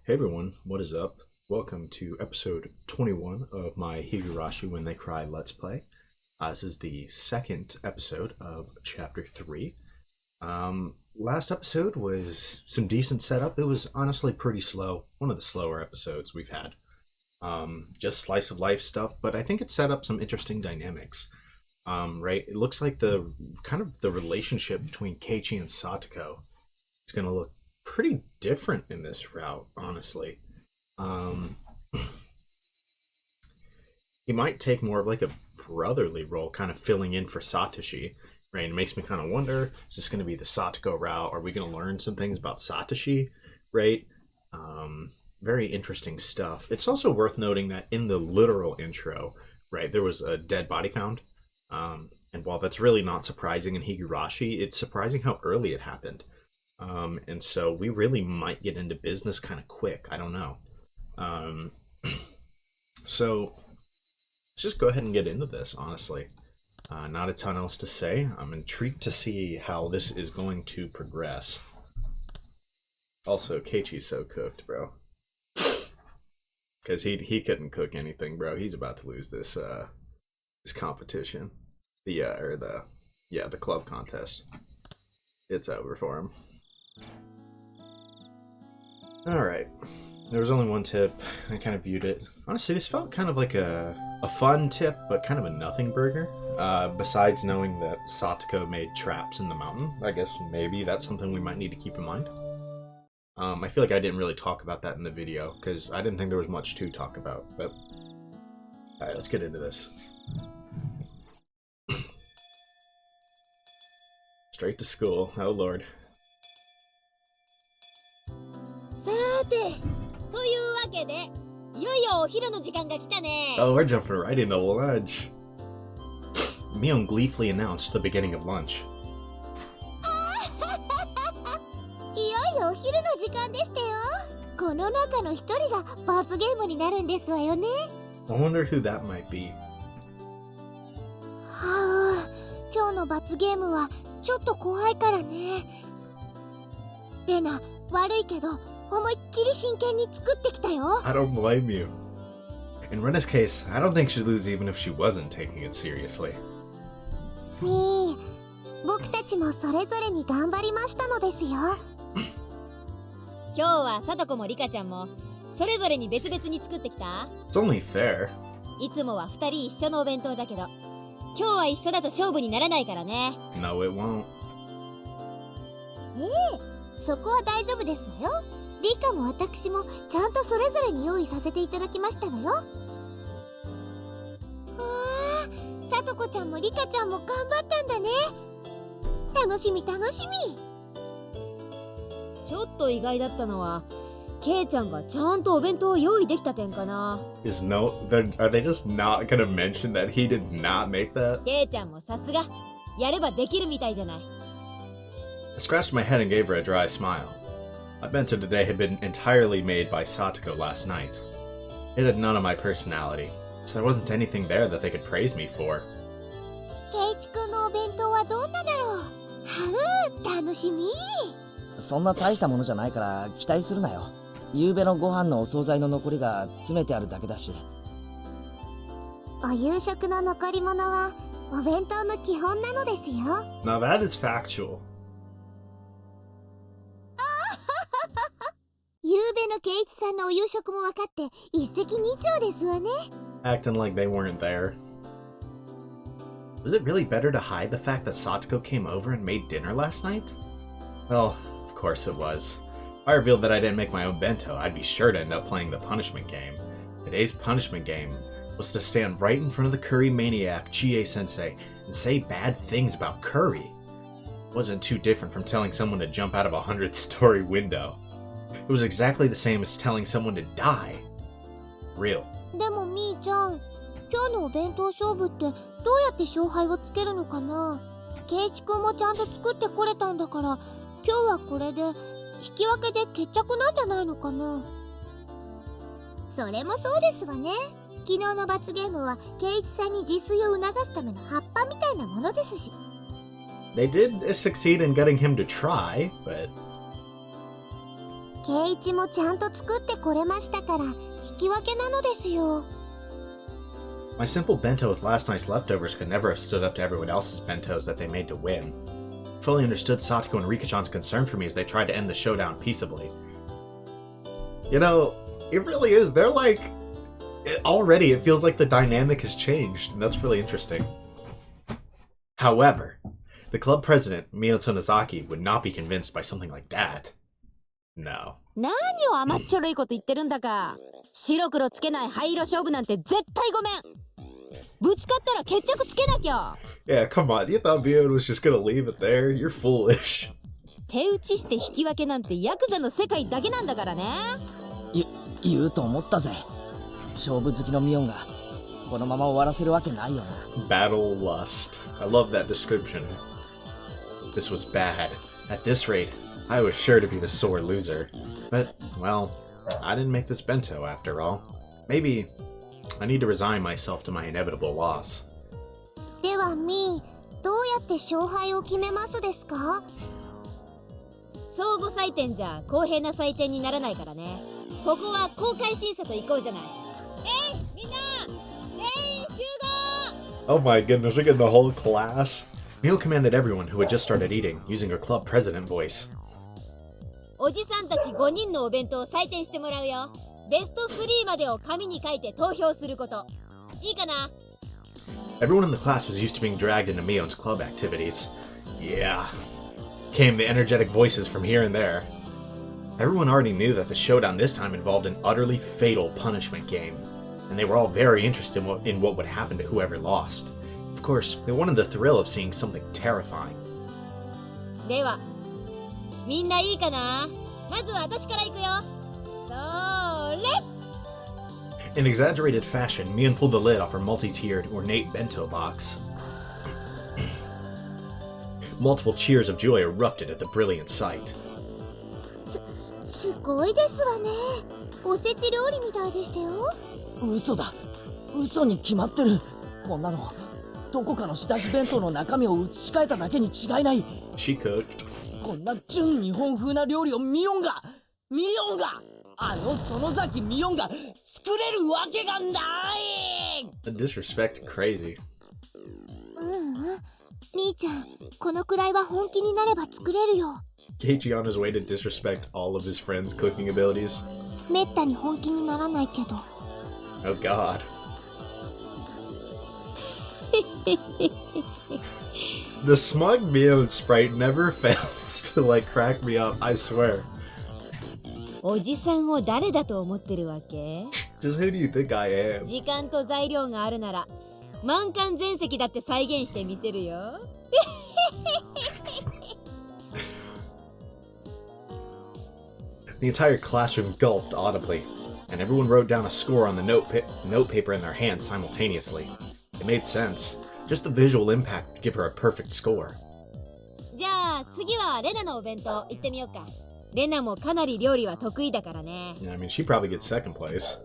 Hey everyone, what is up? Welcome to episode 21 of my Higurashi When They Cry Let's Play. This is the second episode of Chapter 3. Last episode was some decent setup. It was honestly pretty slow. One of the slower episodes we've had. Just slice of life stuff, but I think it set up some interesting dynamics. Right? It looks like the relationship between Keichi and Satoko is going to look pretty different in this route, honestly. He might take more of like a brotherly role, kind of filling in for Satoshi, right? It makes me kind of wonder, is this going to be the Satoko route? Are we going to learn some things about Satoshi, right? Very interesting stuff. It's also worth noting that in the literal intro, right, there was a dead body found. And while that's really not surprising in Higurashi, it's surprising how early it happened. And so we really might get into business kind of quick. I don't know. So let's just go ahead and get into this, honestly. Not a ton else to say. I'm intrigued to see how this is going to progress. Also, Keiichi's so cooked, bro. Because he couldn't cook anything, bro. He's about to lose this this competition. The club contest. It's over for him. Alright. There was only one tip. I kind of viewed it. Honestly, this felt kind of like a fun tip, but kind of a nothing burger. Besides knowing that Satoko made traps in the mountain, I guess maybe that's something we might need to keep in mind. I feel like I didn't really talk about that in the video, because I didn't think there was much to talk about, but... Alright, let's get into this. Straight to school, oh lord. さーて、というわけで、いよいよお昼の時間が来たね。 Oh, we're jumping right into lunch. Mion gleefully announced the beginning of lunch. いよいよお昼の時間でしたよ。この中の一人が罰ゲームになるんですわよね。 I wonder who that might be. はあ、今日の罰ゲームはちょっと怖いからね。レナ、悪いけど思いっきり真剣に作ってきたよ。 I don't blame you. In Rena's case, I don't think she'd lose even if she wasn't taking it seriously. ねえ、僕たちもそれぞれに頑張りましたのですよ。今日はさとこもリカちゃんもそれぞれに別々に作ってきた。 It's only fair. いつもは2人一緒のお弁当だけど、今日は一緒だと勝負にならないからね。 No, it won't. そこは大丈夫ですのよ。リカも私もちゃんとそれぞれに用意させていただきましたのよ。わあ、さとこちゃんもリカちゃんも頑張ったんだね。楽しみ楽しみ。ちょっと意外だったのは、ケイちゃんがちゃんとお弁当を用意できた点かな。Are they just not gonna mention that he did not make that? ケイちゃんもさすが、やればできるみたいじゃない。 I scratched my head and gave her a dry smile. My bento today had been entirely made by Satoko last night. It had none of my personality, so there wasn't anything there that they could praise me for. ケイチ君のお弁当はどんなだろう。はう、楽しみ。そんな大したものじゃないから期待するなよ。夕べのご飯のお惣菜の残りが詰めてあるだけだし。お夕食の残り物はお弁当の基本なのですよ。 Now that is factual. 夕べのケイチさんのお夕食も分かって一石二鳥ですわね。 Acting like they weren't there. Was it really better to hide the fact that Satoko came over and made dinner last night? Well, of course it was. If I revealed that I didn't make my own bento, I'd be sure to end up playing the punishment game. Today's punishment game was to stand right in front of the curry maniac, Chie-sensei, and say bad things about curry. It wasn't too different from telling someone to jump out of a 100-story window. It was exactly the same as telling someone to die. Real. でもみーちゃん、今日のお弁当勝負ってどうやって勝敗をつけるのかな。ケイチ君もちゃんと作ってこれたんだから、今日はこれで引き分けで決着なんじゃないのかな。それもそうですわね。昨日の罰ゲームはケイチさんに自炊を促すための葉っぱみたいなものですし。 They did succeed in getting him to try, but 圭一もちゃんと作ってこれましたから引き分けなのですよ。 My simple bento with last night's leftovers could never have stood up to everyone else's bentos that they made to win. Fully understood Satoko and Rika-chan's concern for me as they tried to end the showdown peaceably. You know, it really is. They're like... Already, it feels like the dynamic has changed, and that's really interesting. However, the club president, Miyoto Nozaki, would not be convinced by something like that. No. 何を甘っちょろいこと言ってるんだか。白黒つけない灰色勝負なんて絶対ごめん。ぶつかったら決着つけなきゃ。Yeah, come on. You thought Miyoto was just gonna leave it there? You're foolish. 手打ちして引き分けなんてヤクザの世界だけなんだからね。言うと思ったぜ。勝負好きのミオンがこのまま終わらせるわけないよな。Battle lust. I love that description. This was bad. At this rate, I was sure to be the sore loser. But, well, I didn't make this bento after all. Maybe I need to resign myself to my inevitable loss. ではミー、どうやって勝敗を決めますですか？相互採点じゃ公平な採点にならないからね。ここは公開審査と行こうじゃない。みんな全員集合。 Oh my goodness, look at the whole class. Mio commanded everyone who had just started eating, using her club president voice. おじさんたち5人のお弁当を採点してもらうよ。ベスト3までを紙に書いて投票すること。いいかな？ Everyone in the class was used to being dragged into Mion's club activities. Yeah. Came the energetic voices from here and there. Everyone already knew that the showdown this time involved an utterly fatal punishment game, and they were all very interested in what would happen to whoever lost. Of course, they wanted the thrill of seeing something terrifying. では、みんないいかな？まずは私から行くよ。それ！ In exaggerated fashion, Mion pulled the lid off her multi-tiered, ornate bento box. Multiple cheers of joy erupted at the brilliant sight. すごいですわね。おせち料理みたいでしたよ。嘘だ。嘘に決まってる。こんなのどこかの仕出し弁当の中身を移し替えただけに違いない。She cooked. こんな純日本風な料理をミオンが園崎ミオンが作れるわけがない。 The disrespect crazy. みーちゃん、このくらいは本気になれば作れるよ。Keiichi on his way to disrespect all of his friends' cooking abilities. めったに本気にならないけど。Oh god. The smug Mion sprite never fails to crack me up, I swear. おじさんを誰だと思ってるわけ？ Just who do you think I am? 時間と材料があるなら満館全席だって再現してみせるよ。The entire classroom gulped audibly, and everyone wrote down a score on the note paper in their hands simultaneously. It made sense. Just the visual impact would give her a perfect score. じゃあ次はレナのお弁当行ってみようか。レナもかなり料理は得意だからね。Yeah, I mean, she probably gets second place.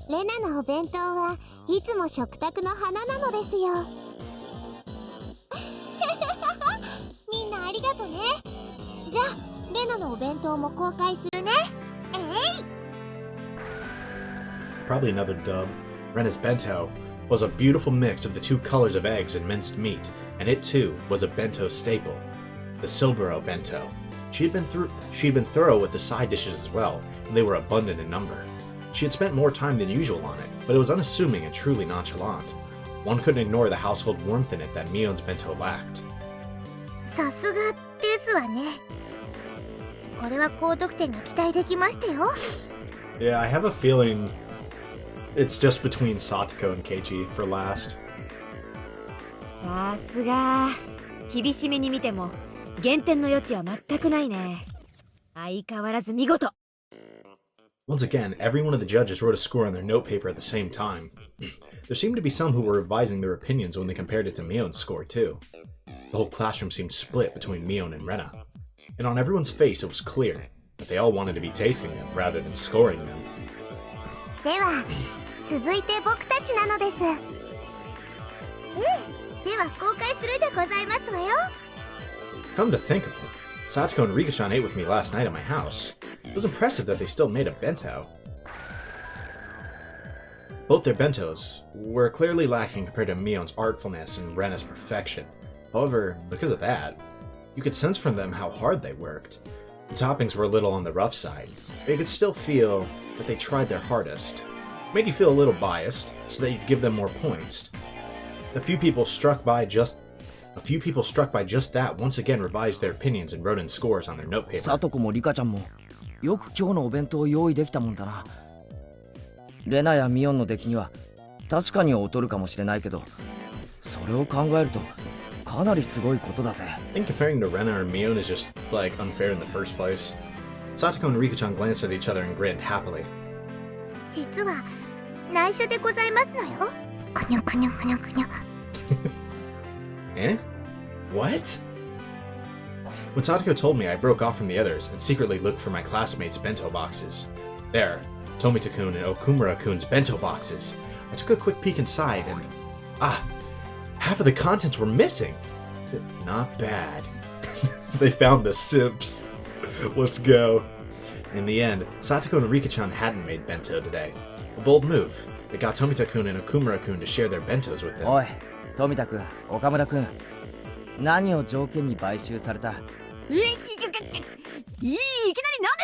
レナのお弁当はいつも食卓の花なのですよ。みんなありがとね。じゃあレナのお弁当も公開するね。Probably another dub. Rena's bento was a beautiful mix of the two colors of eggs and minced meat, and it too was a bento staple, the Soburo bento. She had been thorough with the side dishes as well, and they were abundant in number. She had spent more time than usual on it, but it was unassuming and truly nonchalant. One couldn't ignore the household warmth in it that Mion's bento lacked. さすがですわね。これは高得点が期待できましたよ。Yeah, I have a feeling it's just between Satoko and Keiichi for last. さすが。厳しめに見ても減点の余地は全くないね。相変わらず見事。Once again, every one of the judges wrote a score on their notepaper at the same time. There seemed to be some who were revising their opinions when they compared it to Mion's score, too. The whole classroom seemed split between Mion and Rena. And on everyone's face it was clear that they all wanted to be tasting them rather than scoring them. では、続いて僕たちなのです。では公開するでございますわよ。 Come to think of it, Satoko and Rika-chan ate with me last night at my house. It was impressive that they still made a bento. Both their bentos were clearly lacking compared to Mion's artfulness and Rena's perfection. However, because of that, you could sense from them how hard they worked. The toppings were a little on the rough side, but you could still feel that they tried their hardest. It made you feel a little biased, so that you'd give them more points. A few people struck by just that once again revised their opinions and wrote in scores on their note paper. サトコもリカちゃんもよく今日のお弁当を用意できたもんだな。レナやミオンの出来には確かに劣るかもしれないけど、それを考えるとかなりすごいことだぜ。I think comparing to Rena or Mion is just, like, unfair in the first place. Satoko and Rika-chan glanced at each other and grinned happily. 実は内緒でございますのよ。こにょこにょこにょこにょ。Eh? What? When Satoko told me, I broke off from the others and secretly looked for my classmates' bento boxes. There, Tomita-kun and Okumura-kun's bento boxes. I took a quick peek inside and... half of the contents were missing! Not bad. They found the simps. Let's go. In the end, Satoko and Rika-chan hadn't made bento today. A bold move. It got Tomita-kun and Okumura-kun to share their bentos with them. おい、富田君、岡村君、何を条件に買収された？いきなり何で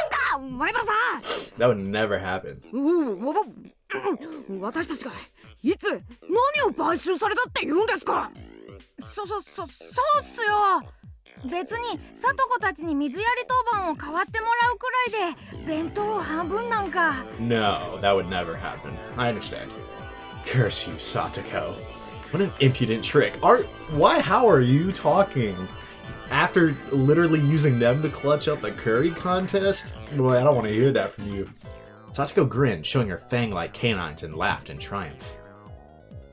すか前原さん。 That would never happen. 私たちがいつ何を買収されたって言うんですか。そうっすよ。別にサトコたちに水やり当番を代わってもらうくらいで弁当を半分なんか。 No, that would never happen. I understand. Curse you, Satoko. What an impudent trick. How are you talking? After literally using them to clutch up the curry contest? Boy, I don't want to hear that from you. Satoko grinned, showing her fang-like canines, and laughed in triumph.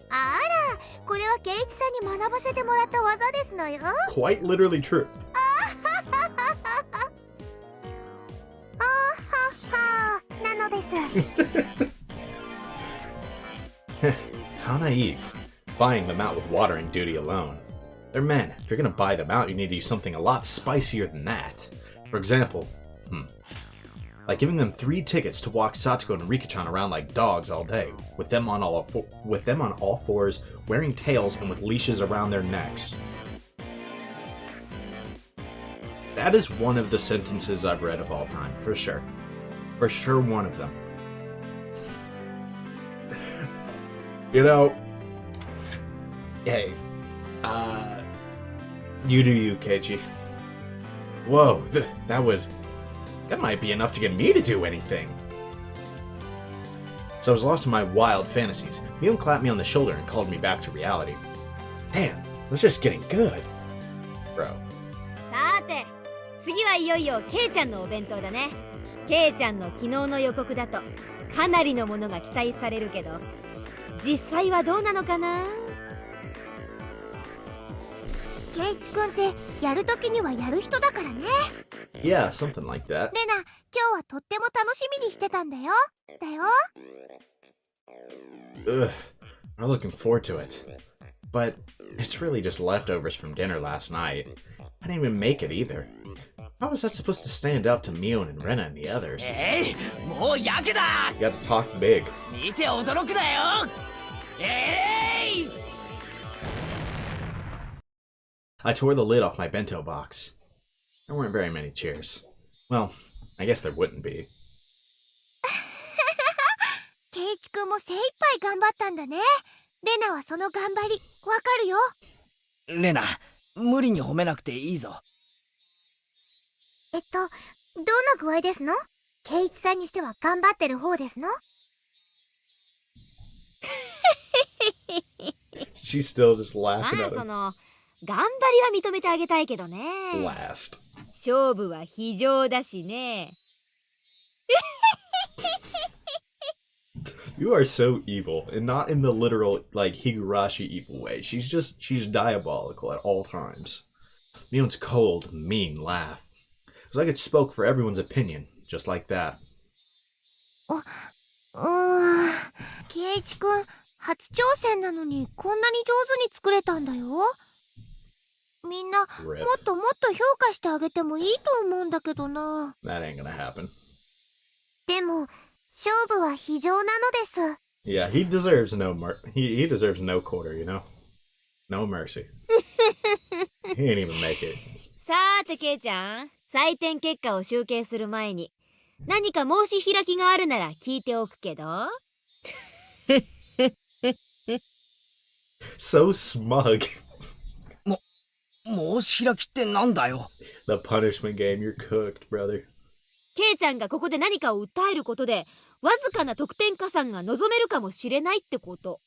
あら、これはケイチさんに学ばせてもらった技ですのよ。Quite literally true. なのです。How naive. Buying them out with watering duty alone. They're men. If you're gonna buy them out, you need to do something a lot spicier than that. For example, like giving them 3 tickets to walk Satoko and Rika-chan around like dogs all day, with them on all fours, wearing tails, and with leashes around their necks. That is one of the sentences I've read of all time, for sure. For sure, one of them. You know, hey, you do you, Keichi. Whoa, that might be enough to get me to do anything. So I was lost in my wild fantasies. Mion clapped me on the shoulder and called me back to reality. Damn, it was just getting good. Bro. さて、次はいよいよケイちゃんのお弁当だね。ケイちゃんの昨日の予告だとかなりのものが期待されるけど、実際はどうなのかな。ケイチくんってやるときにはやる人だからね。Yeah, something like that. レナ、今日はとっても楽しみにしてたんだよ。Ugh, I'm looking forward to it. But it's really just leftovers from dinner last night. I didn't even make it either. How was that supposed to stand up to Mion and Rena and the others? もうやけだ。 You gotta talk big. 見て驚くなよ。I tore the lid off my bento box. There weren't very many chairs. Well, I guess there wouldn't be. ケイチくんも精一杯頑張ったんだね。レナはその頑張り、わかるよ。レナ、無理に褒めなくていいぞ。どんな具合ですの？ケイチさんにしては頑張ってる方ですの？ She's still just ま laughing あ at そ him. の頑張りは認めてあげたいけどね。 Last. 勝負は非情だしね。You are so evil, and not in the literal, like, Higurashi evil way. She's diabolical at all times. Mion's cold, mean laugh. It was like it spoke for everyone's opinion, just like that. ケイチくん、初挑戦なのにこんなに上手に作れたんだよ。みんなもっ Rip. ともっと評価してあげてもいいと思うんだけどな。 That ain't gonna happen. でも勝負は非常なのです。 Yeah, he deserves he deserves no quarter, you know? No mercy. He ain't even make it. さーてケイちゃん、採点結果を集計する前に何か申し開きがあるなら聞いておくけど。So smug. 申し開きってなんだよ。 The punishment game, you're cooked, brother. ケイちゃんがここで何かを訴えることでわずかな得点加算が望めるかもしれないってこと。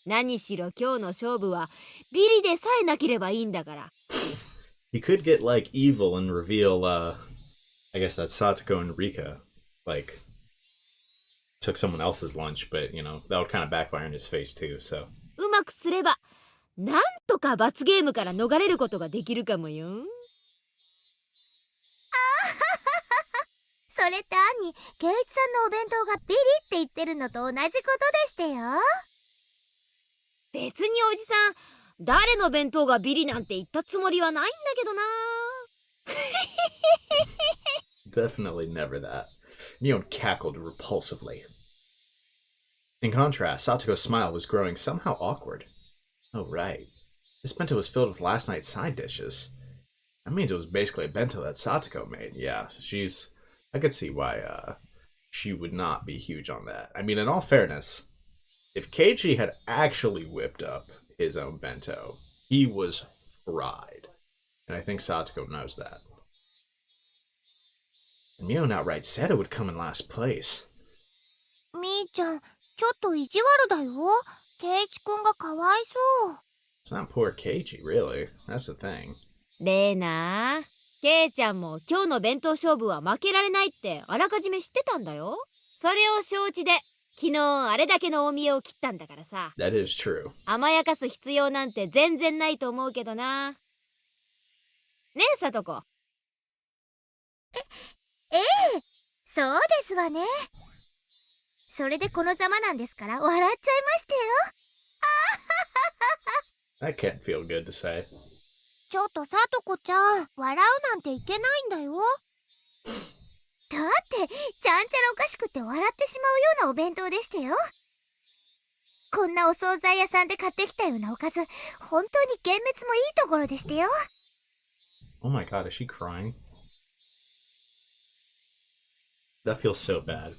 何しろ今日の勝負はビリでさえなければいいんだから。He could get like evil and reveal I guess that's Satoko and Rika like took someone else's lunch, but you know, that would kind of backfire in his face too, so. うまくすればなんとか罰ゲームから逃れることができるかもよ。それって兄、圭一さんのお弁当がビリって言ってるのと同じことでしたよ。別におじさん、誰の弁当がビリなんて言ったつもりはないんだけどな。Definitely never that. Mion cackled repulsively. In contrast, Satoko's smile was growing somehow awkward. Oh, right. This bento was filled with last night's side dishes. That means it was basically a bento that Satoko made. Yeah, I could see why she would not be huge on that. I mean, in all fairness, if Keiichi had actually whipped up his own bento, he was fried. And I think Satoko knows that. And Mion outright said it would come in last place. みーちゃん、ちょっと意地悪だよ。圭一くんがかわいそう。 It's not poor Keiichi, really. That's the thing. レーナー、ケイちゃんも今日の弁当勝負は負けられないってあらかじめ知ってたんだよ。それを承知で昨日あれだけの大見栄を切ったんだからさ。 That is true. 甘やかす必要なんて全然ないと思うけどな。ねえ、さとこ。ええ、そうですわね。それでこのざまなんですから笑っちゃいましたよ。That can't feel good to say. ちょっとさとこちゃん、笑うなんていけないんだよ。だってちゃんちゃらおかしくて笑ってしまうようなお弁当でしたよ。こんなお惣菜屋さんで買ってきたようなおかず、本当に幻滅もいいところでしたよ。 Oh my god, is she crying? That feels so bad.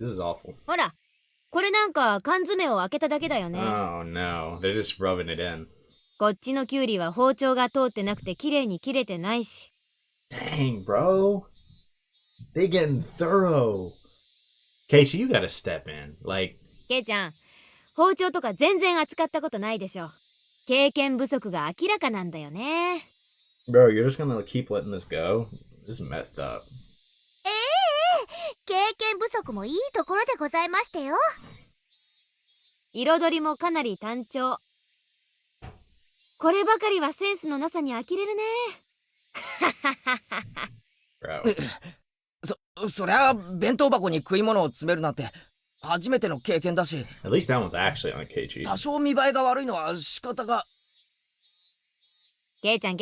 This is awful. ほら、これなんか缶詰を開けただけだよね。Oh no, they're just rubbing it in. こっちのキュウリは包丁が通ってなくて綺麗に切れてないし。Dang, bro. They getting thorough. Keiichi, you gotta step in. Like, ケイちゃん、包丁とか全然扱ったことないでしょ。経験不足が明らかなんだよね。bro, you're just gonna keep letting this go? This is messed up. 経験不足もいいところでございましたよ。彩りもかなり単調。こればかりはセンスのなさに呆れるね。Bro. そりゃ弁当箱に食い物を詰めるなんて初めての経験だし、 At least that one's actually on Keiichi. 多少見栄えが悪いのは仕方が。ケイちゃん、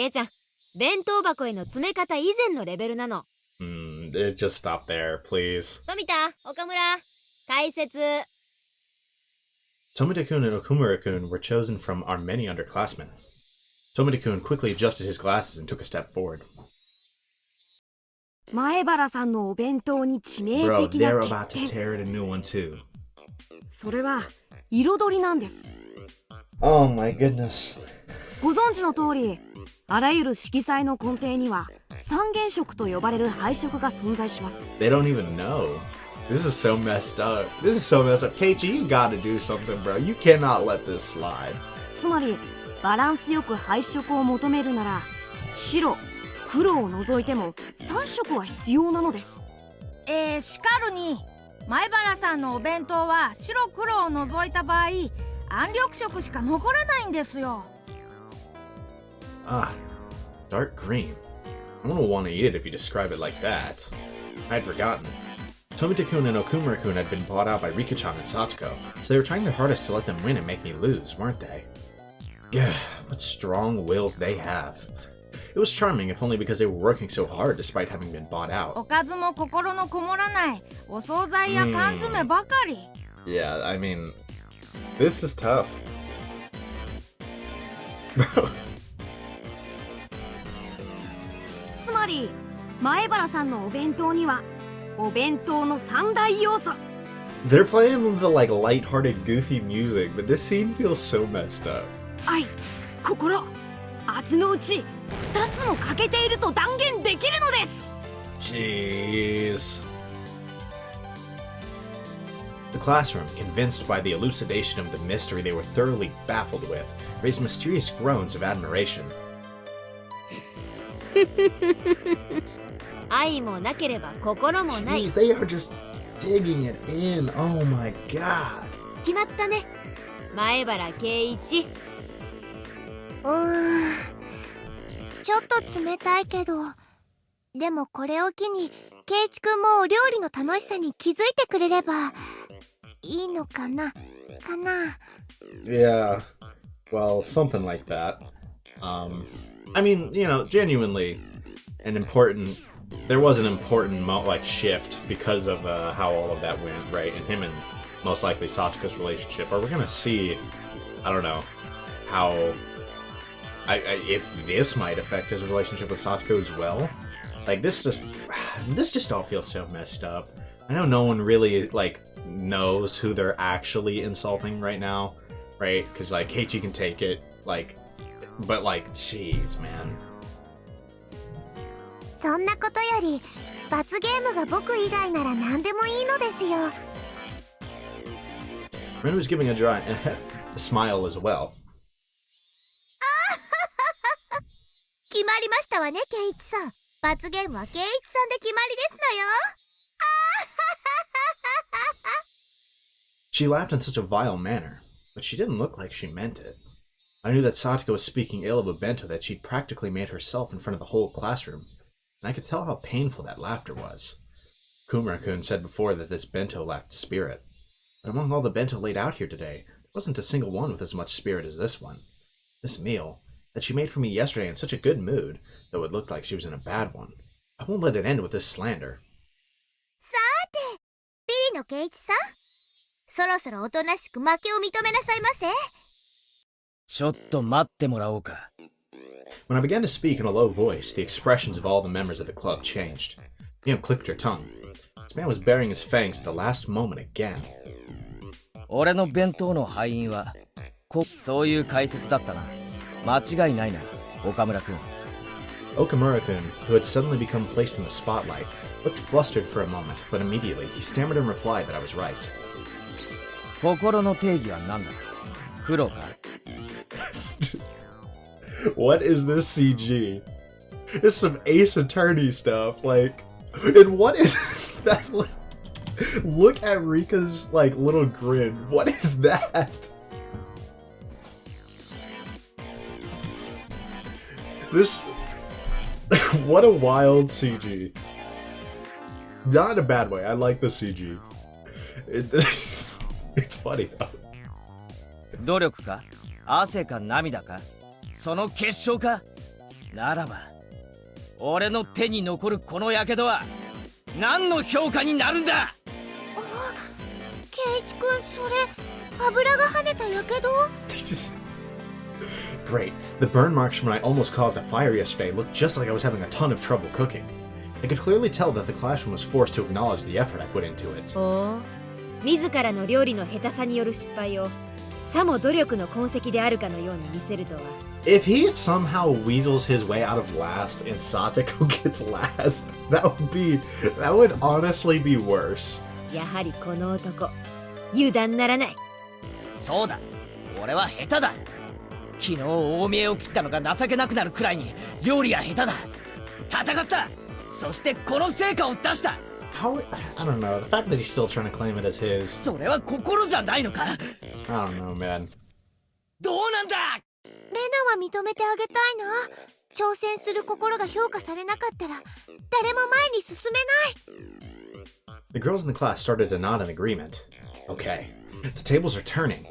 弁当箱への詰め方以前のレベルなの。Just stop there, please. 富田、岡村、解説。Tomita-kun and Okumura-kun were chosen from our many underclassmen. Tomita-kun quickly adjusted his glasses and took a step forward. 前原さんのお弁当に致命 Bro, 的な they're 欠 about to 点、 tear it a new one too. それは彩りなんです。 Oh my goodness. ご存知の通り、あらゆる色彩の根底には三原色と呼ばれる配色が存在します。 They don't even know. This is so messed up. Keiichi, you gotta do something, bro. You cannot let this slide. つまりバランスよく配色を求めるなら白、黒を除いても3色は必要なのです。しかるに前原さんのお弁当は白黒を除いた場合暗緑色しか残らないんですよ。Ah, dark green. I wouldn't want to eat it if you describe it like that. I had forgotten. Tomita-kun and Okumura-kun had been bought out by Rika-chan and Satoko, so they were trying their hardest to let them win and make me lose, weren't they? Gah, what strong wills they have. It was charming, if only because they were working so hard despite having been bought お out. かずも心のこもらないお惣菜や缶詰ばかり。Yeah, I mean, this is tough. Bro. つまり前原さんのお弁当にはお弁当の三大要素。 They're playing the like lighthearted, goofy music, but this scene feels so messed up. 愛、心、味のうち2つも欠けていると断言できるのです。 Jeez. The classroom, convinced by the elucidation of the mystery they were thoroughly baffled with, raised mysterious groans of admiration. 愛もなければ心もない。 Jeez, they are just digging it in. Oh my god. 決まったね。前原圭一。ちょっと冷たいけど、でもこれを機に圭一くんもお料理の楽しさに気づいてくれればいいのかな。 Yeah. Well, something like that. I mean, you know, genuinely an important... There was an important shift because of how all of that went, right? And him and most likely Satoko's relationship. Are we gonna see, I don't know, how... if this might affect his relationship with Satoko as well? Like, this just all feels so messed up. I know no one really, like, knows who they're actually insulting right now, right? Because, like, Keiichi can take it, like... But, like, jeez, man. そんなことより罰ゲームが僕以外なら何でもいいのですよ。 Ren was giving a dry smile as well. 決まりましたわね、圭一さん。罰ゲームは圭一さんで決まりですのよ。 She laughed in such a vile manner, but she didn't look like she meant it. I knew that Satoko was speaking ill of a bento that she'd practically made herself in front of the whole classroom, and I could tell how painful that laughter was. Kumura-kun said before that this bento lacked spirit, but among all the bento laid out here today, there wasn't a single one with as much spirit as this one. This meal, that she made for me yesterday in such a good mood, though it looked like she was in a bad one. I won't let it end with this slander. さて、ビリの圭一さん、そろそろおとなしく負けを認めなさいませ。ちょっと待ってもらおうか。 When I began to speak in a low voice, the expressions of all the members of the club changed. Mio clicked her tongue. This man was baring his fangs at the last moment again. 俺の弁当の敗因はそういう解説だったな。間違いないな、岡村君。 Okamura-kun, who had suddenly become placed in the spotlight, looked flustered for a moment, but immediately he stammered in reply that I was right. 心の定義は何だ？黒か？ What is this CG? It's some Ace Attorney stuff, like... And what is that? Look at Rika's, like, little grin. What is that? This... What a wild CG. Not in a bad way, I like the CG. It's funny, though. 努力か？汗か涙か？その結晶か？ならば俺の手に残るこの火傷は何の評価になるんだ？圭一くん、それ油が跳ねた火傷？ Great. The burn marks from when I almost caused a fire yesterday looked just like I was having a ton of trouble cooking. I could clearly tell that the classroom was forced to acknowledge the effort I put into it. おお、自らの料理の下手さによる失敗をさも努力の痕跡であるかのように見せるとは。 If he somehow weasels his way out of last and Satoko gets last, that would honestly be worse. やはりこの男、油断ならない。そうだ、俺は下手だ。昨日大見えを切ったのが情けなくなるくらいに料理が下手だ。戦った。そしてこの成果を出した。 How? I don't know. The fact that he's still trying to claim it as his. それは心じゃないのか？ I don't know, man. どうなんだ？レナは認めてあげたいな。挑戦する心が評価されなかったら誰も前に進めない。 The girls in the class started to nod in agreement. Okay, the tables are turning.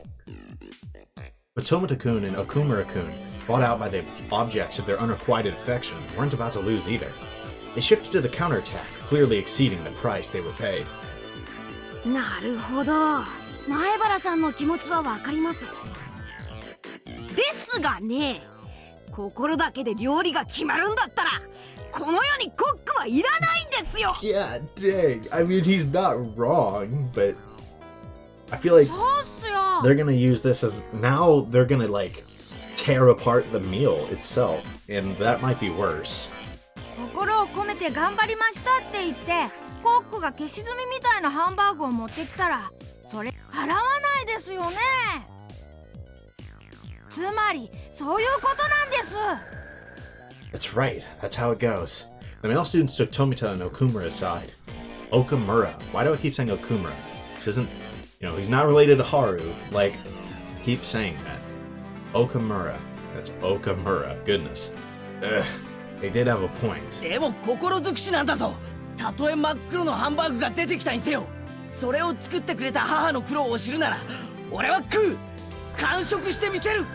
But Tomita-kun and Okumura-kun, bought out by the objects of their unrequited affection, weren't about to lose either. They shifted to the counterattack, clearly exceeding the price they were paid. なるほど、前原さんの気持ちはわかります。ですがね、心だけで料理が決まるんだったらこの世にコックはいらないんですよ。 Yeah, dang. I mean, he's not wrong, but I feel like そうっすよ。 they're gonna use this as now they're gonna like tear apart the meal itself, and that might be worse. 心を込めて頑張りましたって言ってコックが消し炭みたいなハンバーグを持ってきたらそれ払わないですよね。つまりそういうことなんです。 That's right. That's how it goes. The male students took Tomita and Okumura aside. Okamura. Why do I keep saying Okumura? This isn't, he's not related to Haru. Like, keep saying that. Okamura. That's Okamura. Goodness. Ugh. They did have a point. でも心尽くしなんだぞ。たとえ真っ黒のハンバーグが出てきたにせよ、それを作ってくれた母の苦労を知るなら俺は食う。完食してみせる。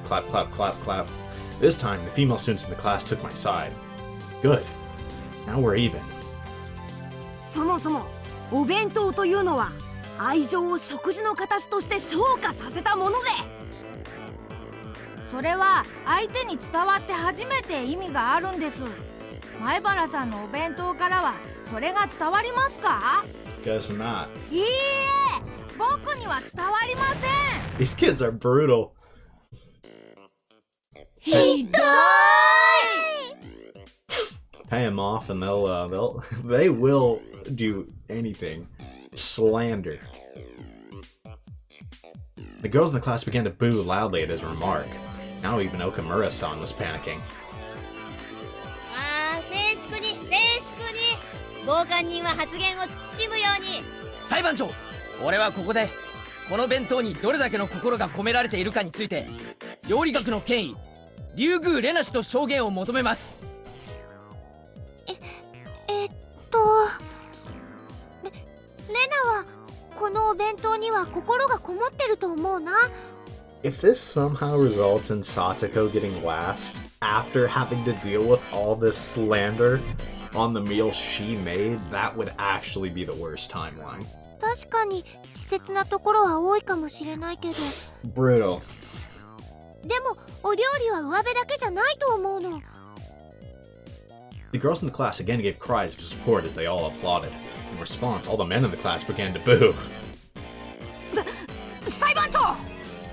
Clap, clap, clap, clap. This time, the female students in the class took my side. Good. Now we're even. そもそもお弁当というのは愛情を食事の形として昇華させたもので、それは相手に伝わって初めて意味があるんです。前原さんのお弁当からはそれが伝わりますか？ Guess not. いいえ、僕には伝わりません。 These kids are brutal. ひどい。 Pay them off and they will do anything. Slander. The girls in the class began to boo loudly at his remark. Now even Okamura-san was panicking. 静粛に傍観人は発言を慎むように。裁判長、俺はここでこの弁当にどれだけの心が込められているかについて料理学の権威竜宮レナ氏の証言を求めます。レナはこのお弁当には心がこもってると思うな。 If this somehow results in Satoko getting last after having to deal with all this slander on the meal she made, that would actually be the worst timeline. 確かに稚拙なところは多いかもしれないけど、 Brutal. でもお料理は上辺だけじゃないと思うの。 The girls in the class again gave cries of support as they all applauded. In response, all the men in the class began to boo. 裁判長、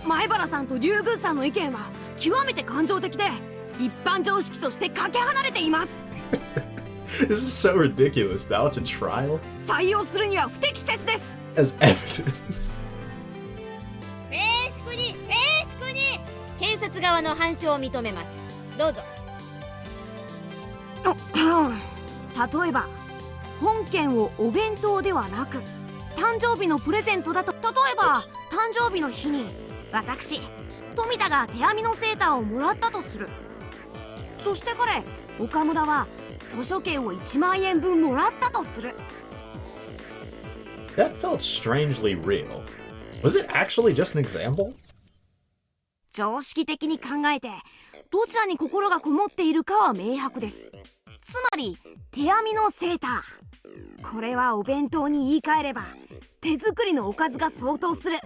前原さんと竜宮さんの意見は極めて感情的で一般常識としてかけ離れています。 This is so ridiculous. Now it's a trial? 採用するには不適切です。 As evidence. 静粛に検察側の反証を認めます。どうぞ。例えば本件をお弁当ではなく誕生日のプレゼントだと、例えば誕生日の日に私富田が手編みのセーターをもらったとする。そして彼岡村は図書券を1万円分もらったとする。 That felt strangely real. Was it actually just an example? 常識的に考えてどちらに心がこもっているかは明白です。つまり手編みのセーター、これはお弁当に言い換えれば手作りのおかずが相当する。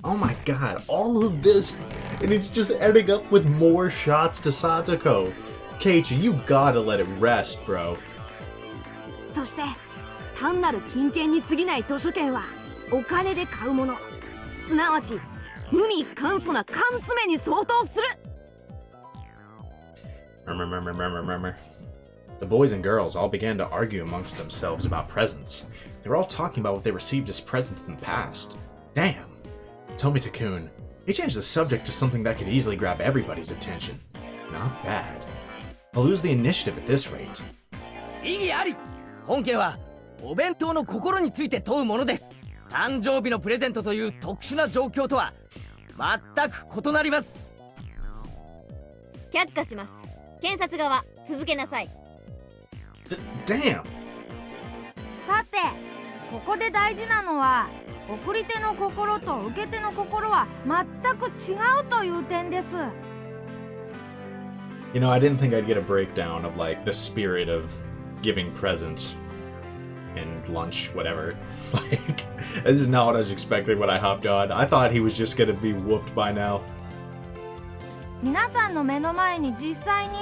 Oh my god, all of this, and it's just ending up with more shots to Satoko. Keiichi, you gotta let it rest, bro. そして単なる金券に過ぎない図書券はお金で買うもの、すなわち無味簡素な缶詰に相当する。 The boys and girls all began to argue amongst themselves about presents. They were all talking about what they received as presents in the past. Damn. Tomita-kun, he changed the subject to something that could easily grab everybody's attention. Not bad. I'll lose the initiative at this rate. 異議あり。本件はお弁当の心について問うものです。誕生日のプレゼントという特殊な状況とは全く異なります。却下します。検察側、続けなさい。Damn! さてここで大事なのは送り手の心と受け手の心は全く違うという点です。You know, I didn't think I'd get a breakdown of like the spirit of giving presents and lunch, whatever. Like, this is not what I was expecting when I hopped on. I thought he was just gonna be whooped by now. 皆さんの目の前に実際に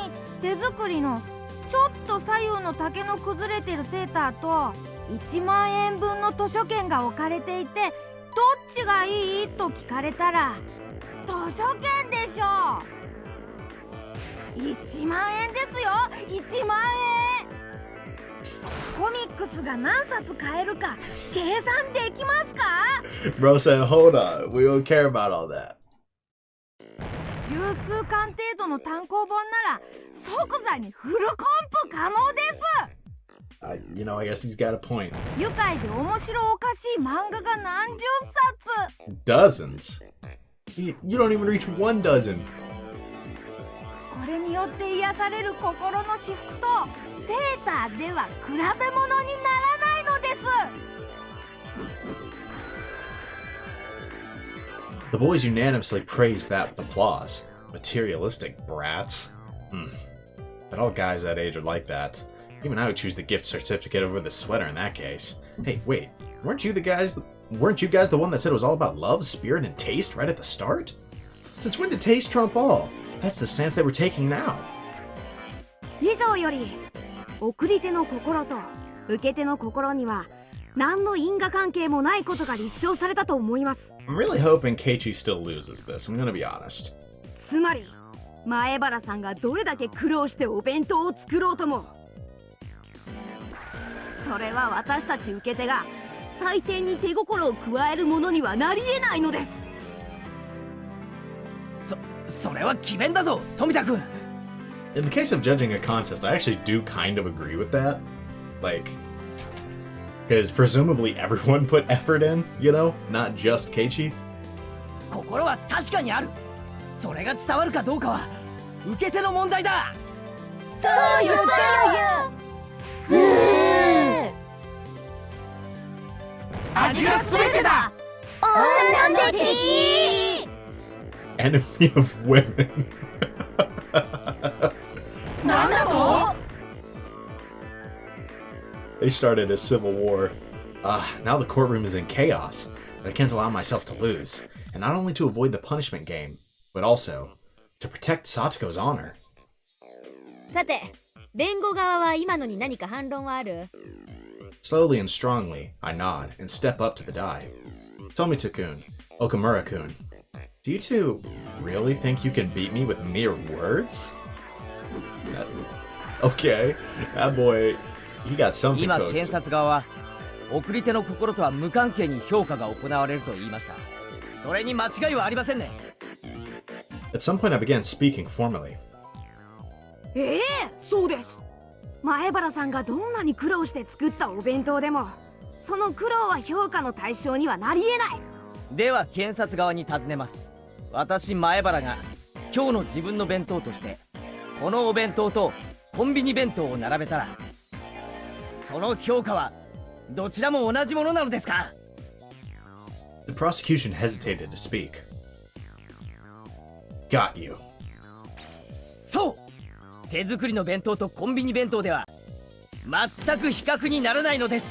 手作りのちょっと左右の竹の崩れてるセーターと1万円分の図書券が置かれていて、どっちがいいと聞かれたら図書券でしょう。1万円ですよ、1万円。コミックスが何冊買えるか計算できますか？ Bro said, hold on, we don't care about all that. 十数巻程度の単行本なら即座にフルコンプ可能です。You know, I guess he's got a point. 愉快で面白おかしい漫画が何十冊。 Dozens? You don't even reach 1 dozen. これによって癒される心の至福とセーターでは比べ物にならないのです。The boys unanimously praised that with applause. Materialistic brats. But all guys that age are like that. Even I would choose the gift certificate over the sweater in that case. Hey, wait, weren't you guys the one that said it was all about love, spirit, and taste right at the start? Since when did taste trump all? That's the stance they were taking now. 以上より送り手の心と受け手の心には何の因果関係もないことが立証されたと思います。I'm really hoping Keiichi still loses this, I'm gonna be honest. つまり前原さんがどれだけ苦労してお弁当を作ろうとも、それは私たち受け手が採点に手心を加えるものにはなり得ないのです。それは詭弁だぞ、富田君。In the case of judging a contest, I actually do kind of agree with that. Like, because presumably everyone put effort in, you know? Not just Keiichi. 心は確かにある。それが伝わるかどうかは受け手の問題だ。そうよそうよ。味が全てだ。女の敵。Enemy of women. なんだと？ They started a civil war. Now the courtroom is in chaos, but I can't allow myself to lose. And not only to avoid the punishment game, but also to protect Satoko's honor. さて、弁護側は今のに何か反論はある？ Slowly and strongly, I nod and step up to the die. Tomita-kun, Okamura-kun, do you two really think you can beat me with mere words? Okay, that boy, he got something 今 cooked. 検察側は送り手の心とは無関係に評価が行われると言いました。それに間違いはありませんね。At some point I began speaking formally. そうです。前原さんがどんなに苦労して作ったお弁当でもその苦労は評価の対象にはなり得ない。では検察側に尋ねます。私前原が今日の自分の弁当としてこのお弁当とコンビニ弁当を並べたら、その評価はどちらも同じものなのですか？ The prosecution hesitated to speak. Got you. そう、手作りの弁当とコンビニ弁当では全く比較にならないのです。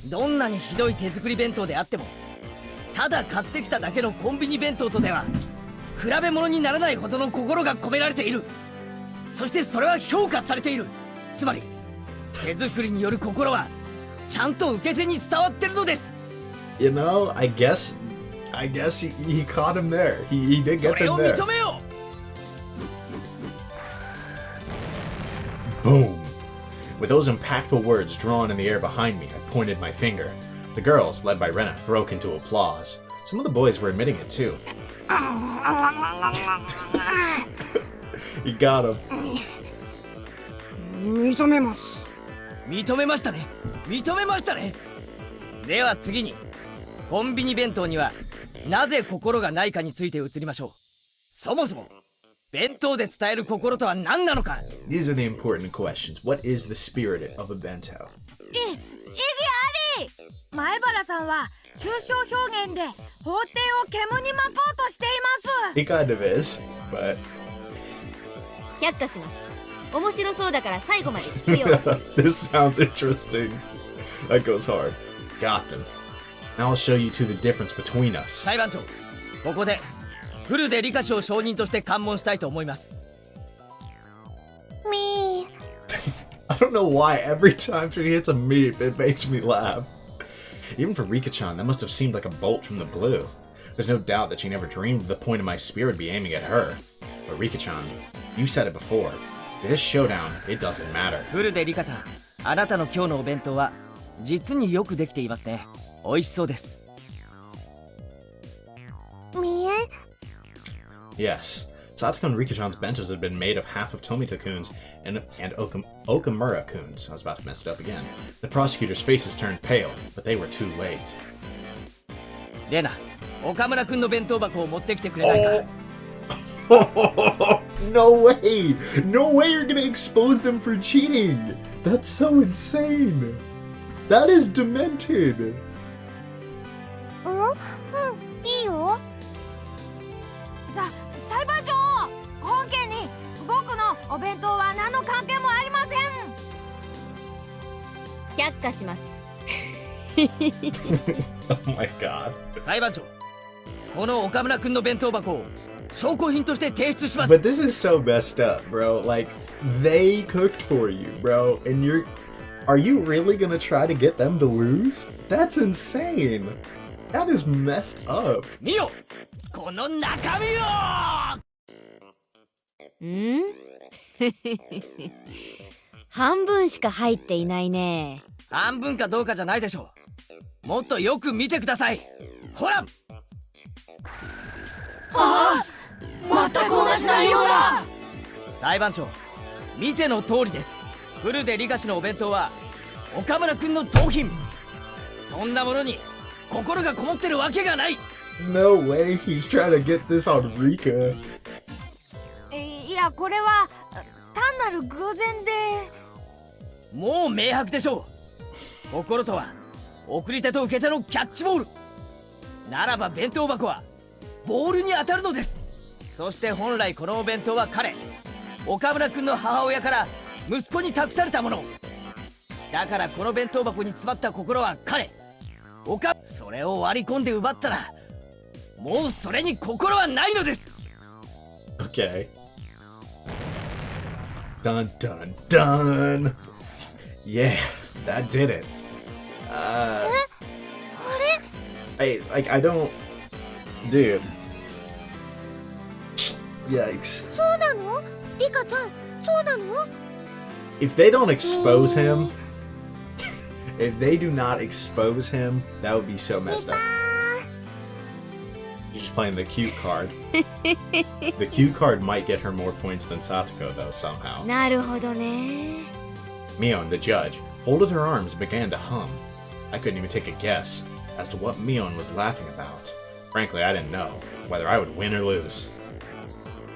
どんなにひどい手作り弁当であっても、ただ買ってきただけのコンビニ弁当とでは比べ物にならないほどの心が込められている。そしてそれは評価されている。つまり手作りによる心はちゃんと受け手に伝わってるのです。 You know, I guess he caught him there. He did そ get れ them を there. 認めよう。 Boom! With those impactful words drawn in the air behind me, I pointed my finger. The girls, led by Rena, broke into applause. Some of the boys were admitting it too. He got him. 認めます。認めましたね。認めましたね。では次にコンビニ弁当にはなぜ心がないかについて移りましょう。そもそも弁当で伝える心とは何なのか。 These are the important questions. What is the spirit of a bento? 意義あり。前原さんは抽象表現で法廷を煙に巻こうとしています。 He kind of is, but 却下します。面白そうだから最後まで聞くよ。this sounds interesting. That goes hard. Got them. Now I'll show you two the difference between us. 裁判長、ここでフルで理科賞証人として喚問したいと思います。みー I don't know why every time she hits a meep, it makes me laugh. Even for Rika-chan, that must have seemed like a bolt from the blue. There's no doubt that she never dreamed the point of my spear would be aiming at her. But Rika-chan, you said it before. This showdown, it doesn't matter. フルで理科さん、あなたの今日のお弁当は実によくできていますね。美味しそうです。みえ Yes, Satoko and Rika-chan's bentos had been made of half of Tomita-kun's and Okamura-kun's. I was about to mess it up again. The prosecutors' faces turned pale, but they were too late. レナ、岡村くんの弁当箱を持ってきてくれないか。No way! No way you're gonna expose them for cheating! That's so insane! That is demented! いいよ。裁判長、本件に僕のお弁当は何の関係もありません。却下します。Oh my god. 裁判長、この岡村くんの弁当箱を証拠品として提出します。 But this is so messed up, bro. Like, they cooked for you, bro, and are you really gonna try to get them to lose? That's insane. That is messed up. 見よ、この中身を。ん半分しか入っていないね。半分かどうかじゃないでしょう。もっとよく見てください。ほら。ああ、全く同じ内容だ。裁判長、見ての通りです。フルで理科士のお弁当は岡村くんの盗品。そんなものに心がこもってるわけがない。 No way he's trying to get this on Rika. いや、これは単なる偶然で。もう明白でしょう。心とは送り手と受け手のキャッチボールならば、弁当箱はボールに当たるのです。そして本来このお弁当は彼、岡村くんの母親から息子に託されたものだから、この弁当箱に詰まった心は彼、それを割り込んで奪ったら、もうそれに心はないのです。 Okay. Dun dun dun. Yeah, that did it. I don't, dude. Yikes. そうなの？リカちゃん、そうなの？ If they don't expose him, if they do not expose him, that would be so messed up. She's just playing the cute card. The cute card might get her more points than Satoko, though, somehow. なるほどね。 Mion, the judge, folded her arms and began to hum. I couldn't even take a guess as to what Mion was laughing about. Frankly, I didn't know whether I would win or lose.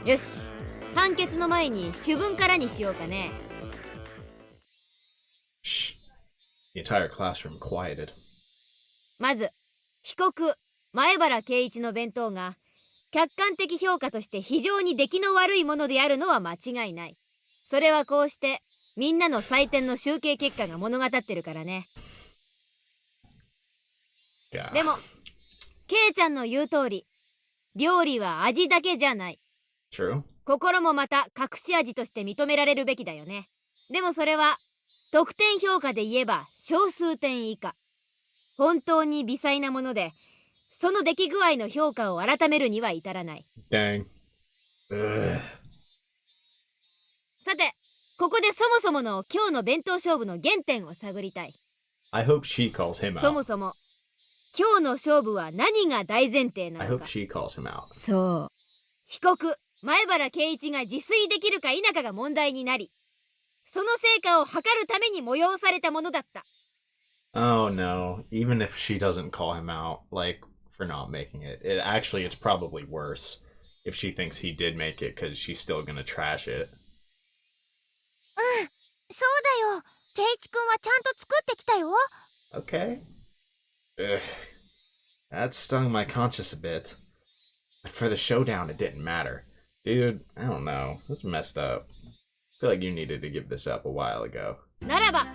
よし、判決の前に主文からにしようかね。Shh. The entire classroom quieted. まず、被告前原圭一の弁当が客観的評価として非常に出来の悪いものであるのは間違いない。それはこうしてみんなの採点の集計結果が物語ってるからね。Yeah. でもケイちゃんの言う通り、料理は味だけじゃない。 True. 心もまた隠し味として認められるべきだよね。でもそれは得点評価で言えば小数点以下。本当に微細なもので、その出来具合の評価を改めるには至らない。 Dang. Ugh. さて、ここでそもそもの今日の弁当勝負の原点を探りたい。 I hope she calls him そも out. そも今日の勝負は何が大前提な I の hope か。 she calls him out. そう。被告前原圭一が自炊できるか否かが問題になり、その成果を測るために催されたものだった。 Oh no. Even if she doesn't call him out, like, for not making it, it's probably worse if she thinks he did make it because she's still gonna trash it. そうだよ。ケイチくんはちゃんと作ってきたよ。 Okay. Ugh. That stung my conscience a bit. But for the showdown, it didn't matter. Dude, I don't know. This is messed up. I feel like you needed to give this up a while ago. ならば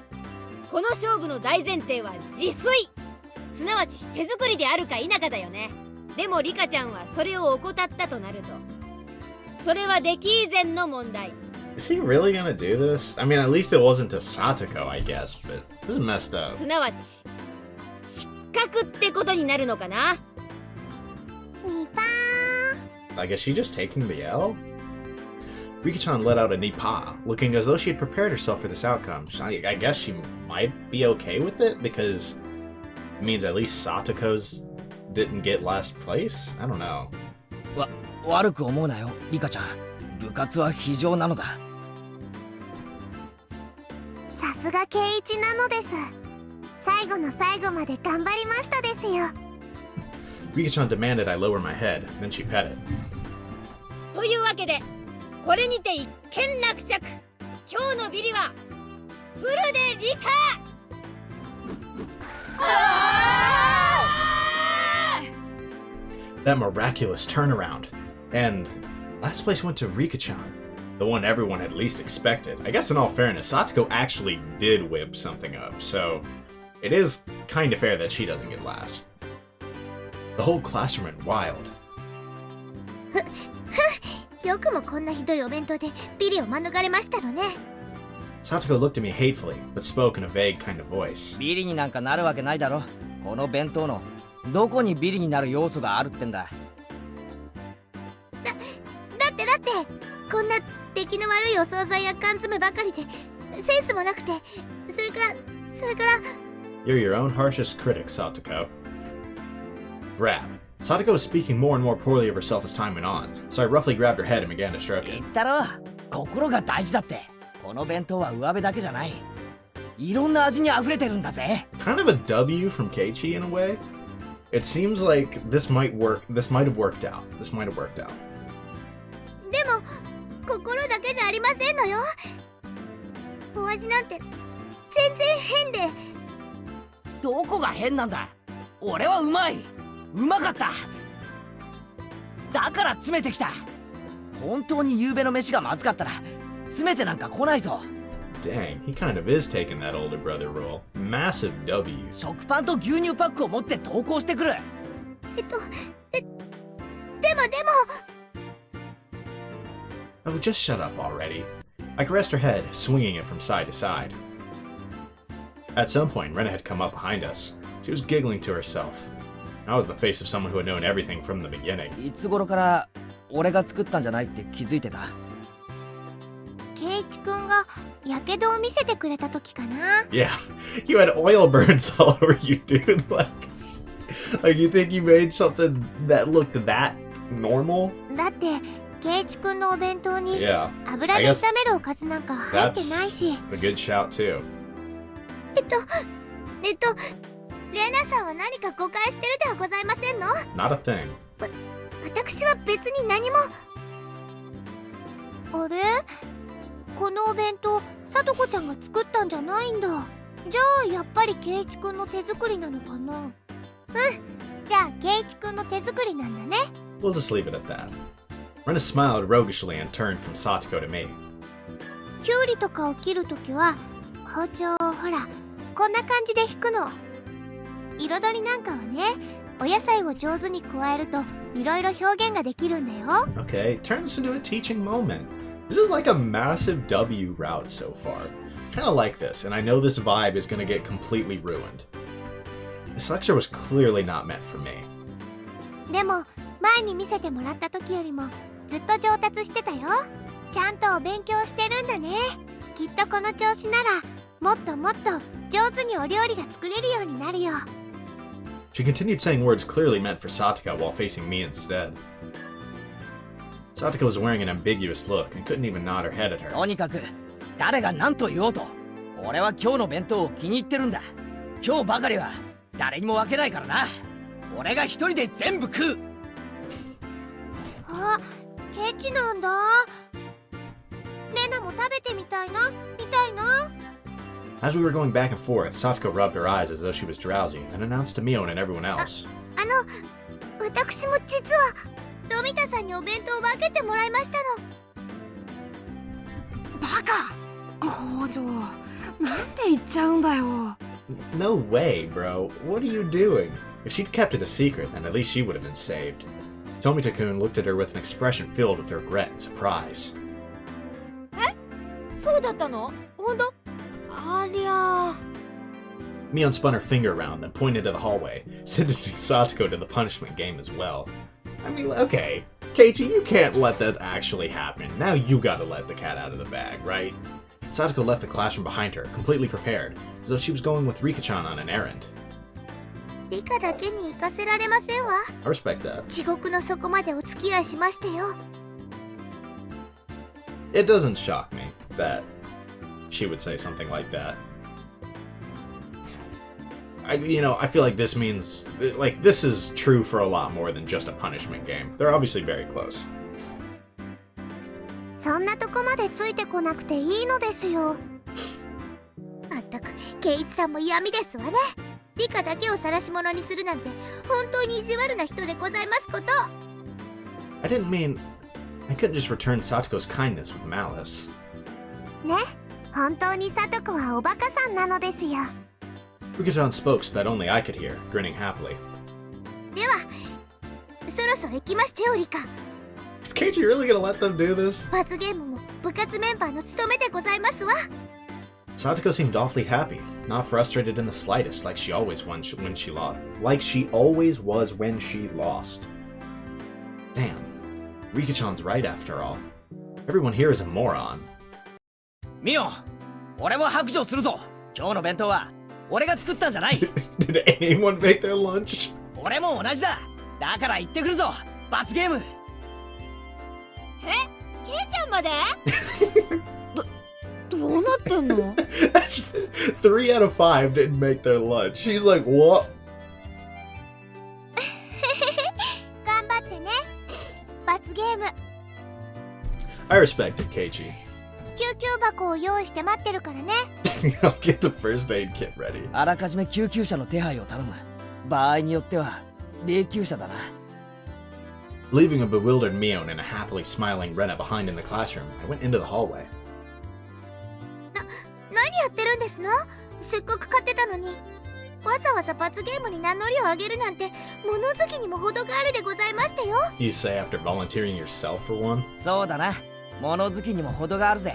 この勝負の大前提は自炊、すなわち手作りであるか否かだよね。でもリカちゃんはそれを怠ったとなると、それは出来以前の問題。 Is he really gonna do this? I mean, at least it wasn't to Satoko, I guess, but this is messed up. すなわち失格ってことになるのかな。ニパ Like, is she just taking the L? Rika-chan let out a nipa, looking as though she had prepared herself for this outcome. I guess she might be okay with it, because it means at least Satoko's didn't get last place? I don't know. 悪く思うなよ、リカちゃん。部活は非常なのだ。ー、さすが圭一なのです。最後の最後まで頑張りましたですよ。Rika-chan demanded I lower my head, then she petted. というわけでこれにて一件落着。今日のビリはフルでリカ。 That miraculous turnaround. And last place went to Rika-chan, the one everyone had least expected. I guess in all fairness, Satoko actually did whip something up, so it is kind of fair that she doesn't get last. The whole classroom went wild. よくもこんなひどいお弁当でビリを免れましたのね。 Satoko looked at me hatefully, but spoke in a vague kind of voice. ビリになんかなるわけないだろ。この弁当のどこにビリになる要素があるってんだ。だってこんな出来の悪いお惣菜や缶詰ばかりでセンスもなくて、それから You're your own harshest critic, Satoko. Grab. Satoko was speaking more and more poorly of herself as time went on, so I roughly grabbed her head and began to stroke 言 it. ったろ、心が大事だって。この弁当は上辺だけじゃない。いろんな味に溢れてるんだぜ。 Kind of a W from Keiichi in a way. It seems like this might have worked out. でも心だけじゃありませんのよ。お味なんて全然変で。どこが変なんだ。俺はうまい。うまかった。だから詰めてきた。本当に夕べの飯がまずかったら詰めてなんか来ないぞ。 Dang, he kind of is taking that older brother role. Massive W. 食パンと牛乳パックを持って登校してくる。でも Oh, just shut up already. I caressed her head, swinging it from side to side. At some point, Rena had come up behind us. She was giggling to herself. I was the face of someone who had known everything from the beginning. いつ頃から俺が作ったんじゃないって気づいてた。圭一くんがやけどを見せてくれた時かな。 Yeah, you had oil burns all over you, dude. Like you think you made something that looked that normal? だって圭一くんのお弁当に Yeah, 油で炒めるおかずなんか入ってないし。 a good shout too. レナさんは何か誤解してるではございませんの？ Not a thing. 私は別に何も。あれ？このお弁当、さとこちゃんが作ったんじゃないんだ。じゃあやっぱり圭一くんの手作りなのかな？うん。じゃあ圭一くんの手作りなんだね。 We'll just leave it at that. Rena smiled roguishly and turned from Satoko to me. きゅうりとかを切るときは包丁をほらこんな感じで引くの。彩りなんかはね、お野菜を上手に加えるといろいろ表現ができるんだよ。 Okay, turns into a teaching moment. This is like a massive W route so far. Kind of like this, and I know this vibe is going to get completely ruined. This lecture was clearly not meant for me. でも前に見せてもらった時よりもずっと上達してたよ。ちゃんとお勉強してるんだね。きっとこの調子ならもっともっと上手にお料理が作れるようになるよ。 She continued saying words clearly meant for Satoko while facing me instead. Satoko was wearing an ambiguous look and couldn't even nod her head at her. とにかく誰が何と言おうと俺は今日の弁当を気に入ってるんだ。今日ばかりは誰にも分けないからな。俺が一人で全部食う。あ、ケチなんだ。レナも食べてみたいな。 As we were going back and forth, Satoko rubbed her eyes as though she was drowsy and announced to Mio and everyone else. あの私も実は富田さんにお弁当を分けてもらいましたの。バカ北条、なんて言っちゃうんだよ。 No way, bro. What are you doing? If she'd kept it a secret, then at least she would have been saved. Tomita-kun looked at her with an expression filled with regret and surprise. そうだったの？ほんと？ありゃ。 Mion spun her finger around, then pointed to the hallway, sentencing Satoko to the punishment game as well. I mean, okay, Keiichi, you can't let that actually happen. Now you gotta let the cat out of the bag, right? Satoko left the classroom behind her, completely prepared, as though she was going with Rika-chan on an errand. 理科だけに行かせられませんわ。 I respect that. 地獄の底までお付き合いしましてよ。 It doesn't shock me that she would say something like that. I feel like this means, like, this is true for a lot more than just a punishment game. They're obviously very close. そんなとこまでついてこなくていいのですよ。まったく、ケイイチさんも嫌味ですわね。理科だけを晒し者にするなんて本当に意地悪な人でございますこと。 I didn't mean... I couldn't just return Satoko's kindness with malice. ね、本当にサトコはおバカさんなのですよ。 Rika-chan spoke so that only I could hear, grinning happily. では、そろそろ行きましてよ、理科。 Is Keiichi really gonna let them do this? 罰ゲームも部活メンバーの務めでございますわ。 Satoko seemed awfully happy, not frustrated in the slightest, like she always was when she lost. Like she always was when she lost. Damn, Rika-chan's right after all. Everyone here is a moron. ミオン、俺も白状するぞ。今日の弁当は俺が作ったんじゃない。 Did anyone make their lunch? 俺も同じだ。だから行ってくるぞ。罰ゲーム。ケイちゃんまで？どうなってんの？ 3 out of 5 didn't make their lunch. She's like, what? 頑張ってね。罰ゲーム。 I respected Keiichi. 救急箱を用意して待ってるからね。I'll get the first aid kit ready. あらかじめ救急車の手配を頼む。場合によっては霊柩車だな。Leaving a bewildered Mion and a happily smiling Rena behind in the classroom, I went into the hallway. 何やってるんですの？せっかく買ってたのに。わざわざ罰ゲームに名乗りを上げるなんて物好きにも程があるでございましたよ。 You say after volunteering yourself for one? そうだな。物好きにも程があるぜ。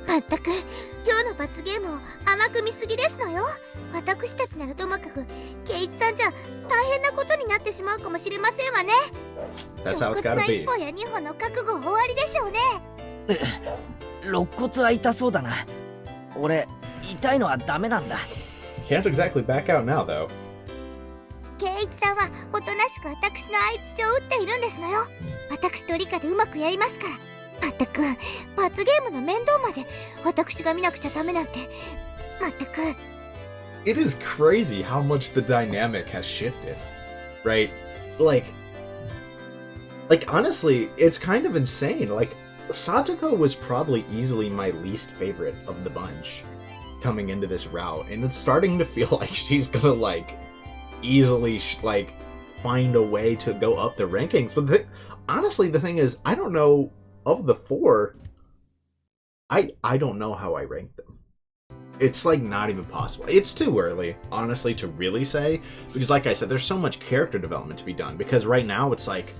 まったく今日の罰ゲームを甘く見すぎですのよ。私たちならともかくケイイチさんじゃ大変なことになってしまうかもしれませんわね。 That's how it's gotta 1 be. 本や2本の覚悟終わりでしょうね。肋骨は痛そうだな。俺痛いのはダメなんだ。 Can't exactly back out now, though. ケイイチさんはおとなしく私の相槌を打っているんですのよ。私と理科でうまくやりますから。まったく罰ゲームの面倒まで私が見なくちゃダメなんて。まったく。 It is crazy how much the dynamic has shifted, right? Like honestly, it's kind of insane. Like, Satoko was probably easily my least favorite of the bunch coming into this route, and it's starting to feel like she's gonna, like, easily, find a way to go up the rankings. But honestly, the thing is, I don't know, of the 4, I don't know how I rank them. It's, like, not even possible. It's too early, honestly, to really say, because, like I said, there's so much character development to be done, because right now it's like,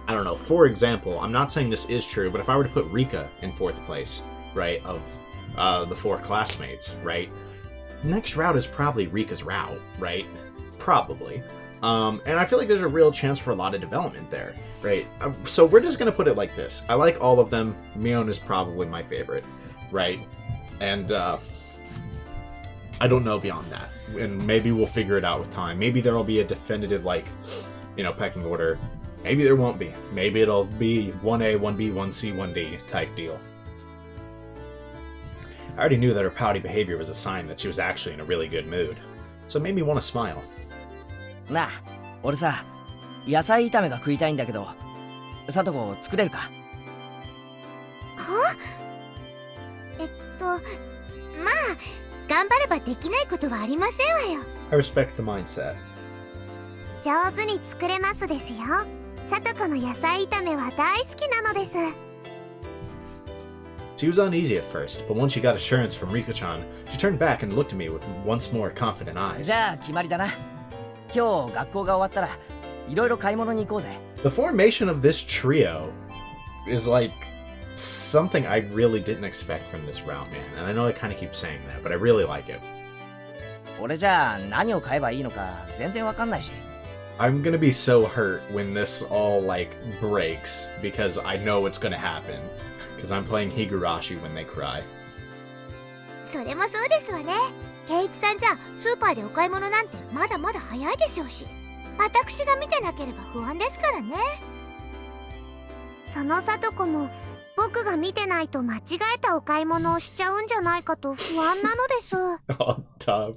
I don't know, for example, I'm not saying this is true, but if I were to put Rika in 4th place, right, of the 4 classmates, right, next route is probably Rika's route, right, probably, and I feel like there's a real chance for a lot of development there, right, so we're just gonna put it like this. I like all of them. Mion is probably my favorite, right, and, I don't know beyond that, and maybe we'll figure it out with time. Maybe there'll be a definitive, pecking order. Maybe there won't be. Maybe it'll be 1A, 1B, 1C, 1D type deal. I already knew that her pouty behavior was a sign that she was actually in a really good mood, so it made me want to smile. なあ、俺さ、野菜炒めが食いたいんだけど、さとこ作れるか？は？まあ頑張ればできないことはありませんわよ。 I respect the mindset. 上手に作れますですよ。さとこの野菜炒めは大好きなのです。She was uneasy at first, but once she got assurance from Rika-chan, she turned back and looked at me with once more confident eyes. じゃあ決まりだな。今日学校が終わったらいろいろ買い物に行こうぜ。The formation of this trio is like something I really didn't expect from this round, man. And I know I kind of keep saying that, but I really like it. 俺じゃあ何を買えばいいのか全然わかんないし。I'm gonna be so hurt when this all, like, breaks, because I know it's gonna happen. Because I'm playing Higurashi When They Cry. それもそうですわね。ケイチさんじゃスーパーでお買い物なんてまだまだ早いでしょうし、私が見てなければ不安ですからね。そのさとこも僕が見てないと間違えたお買い物をしちゃうんじゃないかと不安なのです。Oh, tough.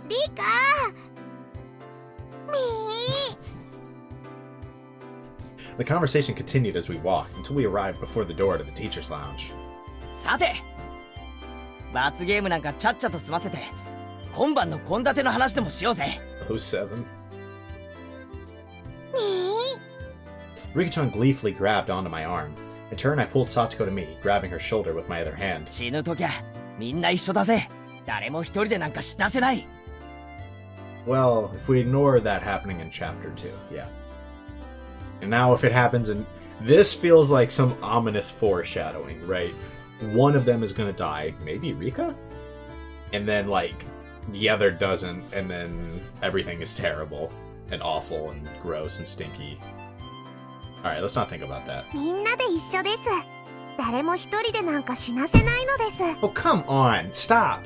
リカみー。The conversation continued as we walked until we arrived before the door to the teacher's lounge. さて、罰ゲームなんかちゃっちゃと済ませて、今晩の献立の話でもしようぜ。07. Rika-chan gleefully grabbed onto my arm. In turn, I pulled Satoko to me, grabbing her shoulder with my other hand. 死ぬときゃみんな一緒だぜ。誰も一人でなんか死なせない。Well, if we ignore that happening in Chapter 2, yeah. And now if it happens in... This feels like some ominous foreshadowing, right? One of them is gonna die, maybe Rika? And then, like, the other doesn't, and then everything is terrible and awful and gross and stinky. Alright, let's not think about that. みんなで一緒です。誰も一人でなんか死なせないのです。Oh, come on! Stop!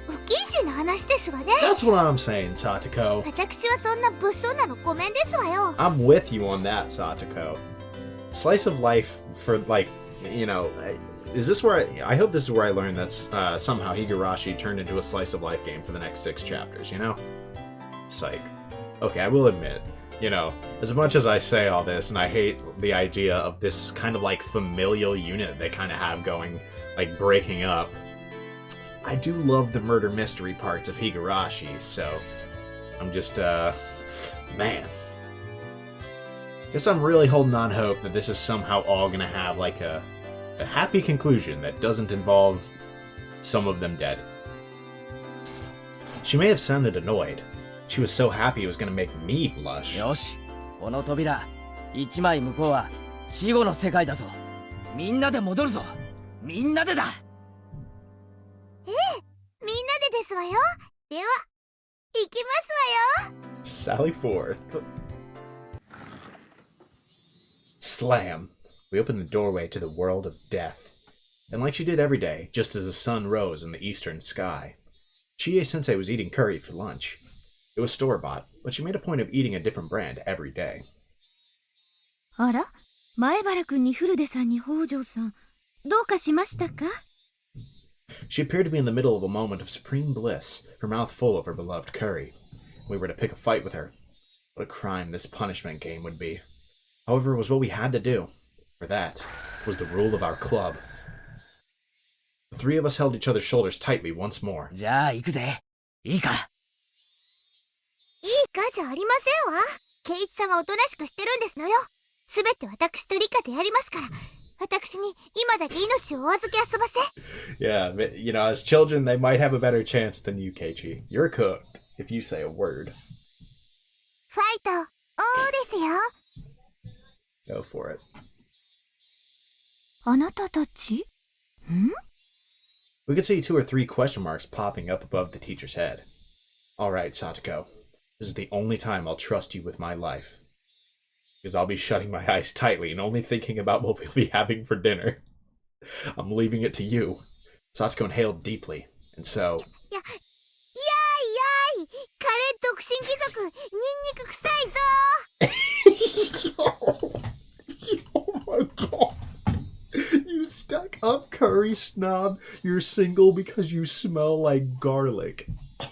不謹慎な話ですわね。That's what I'm saying, Satoko. 私はそんな物騒なのごめんですわよ。 I'm with you on that, Satoko. Slice of life for, like, you know... Is this where I hope this is where I learned that somehow Higurashi turned into a slice of life game for the next 6 chapters, you know? Psych. Okay, I will admit, you know, as much as I say all this and I hate the idea of this kind of like familial unit they kind of have going, like breaking up, I do love the murder mystery parts of Higurashi, so I'm just, man. Guess I'm really holding on hope that this is somehow all gonna have like a happy conclusion that doesn't involve some of them dead. She may have sounded annoyed. She was so happy it was going to make me blush. よし、この扉、一枚向こうは死後の世界だぞ。みんなで戻るぞ。みんなでだ。みんなでですわよ。では、行きますわよ。 Sally forth. Slam. We opened the doorway to the world of death. And like she did every day, just as the sun rose in the eastern sky, Chie-sensei was eating curry for lunch. It was store-bought, but she made a point of eating a different brand every day. あら、前原くんに古出さんに北条さん、どうかしましたか？ She appeared to be in the middle of a moment of supreme bliss, her mouth full of her beloved curry. We were to pick a fight with her. What a crime this punishment game would be. However, it was what we had to do. For that was the rule of our club. The 3 of us held each other's shoulders tightly once more. じゃあ行くぜ。いいか。いいかじゃありませんわ。ケイチさんはおとなしくしてるんですのよ。すべて私とリカでやりますから。私に今だけ命をお預けあそばせ。Yeah, but, you know, as children, they might have a better chance than you, Keiichi. You're cooked if you say a word. ファイト、おーですよ。 Go for it. あなたたち？ん？ We could see 2 or 3 question marks popping up above the teacher's head. All right, Satoko. This is the only time I'll trust you with my life. Because I'll be shutting my eyes tightly and only thinking about what we'll be having for dinner. I'm leaving it to you. Satoko inhaled deeply, and so... やーい。カレー独身貴族、ニンニク臭いぞ。 Oh my god. You stuck up curry snob. You're single because you smell like garlic.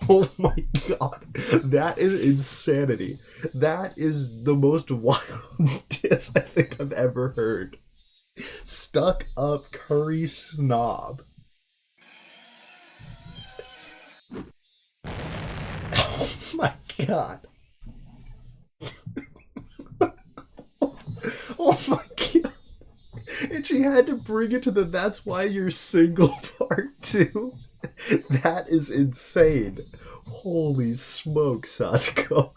Oh my god. That is insanity. That is the most wild diss I think I've ever heard. Stuck up curry snob. my god. Oh my god. And she had to bring it to the "that's why you're single" part too. That is insane. Holy smoke, Satoko.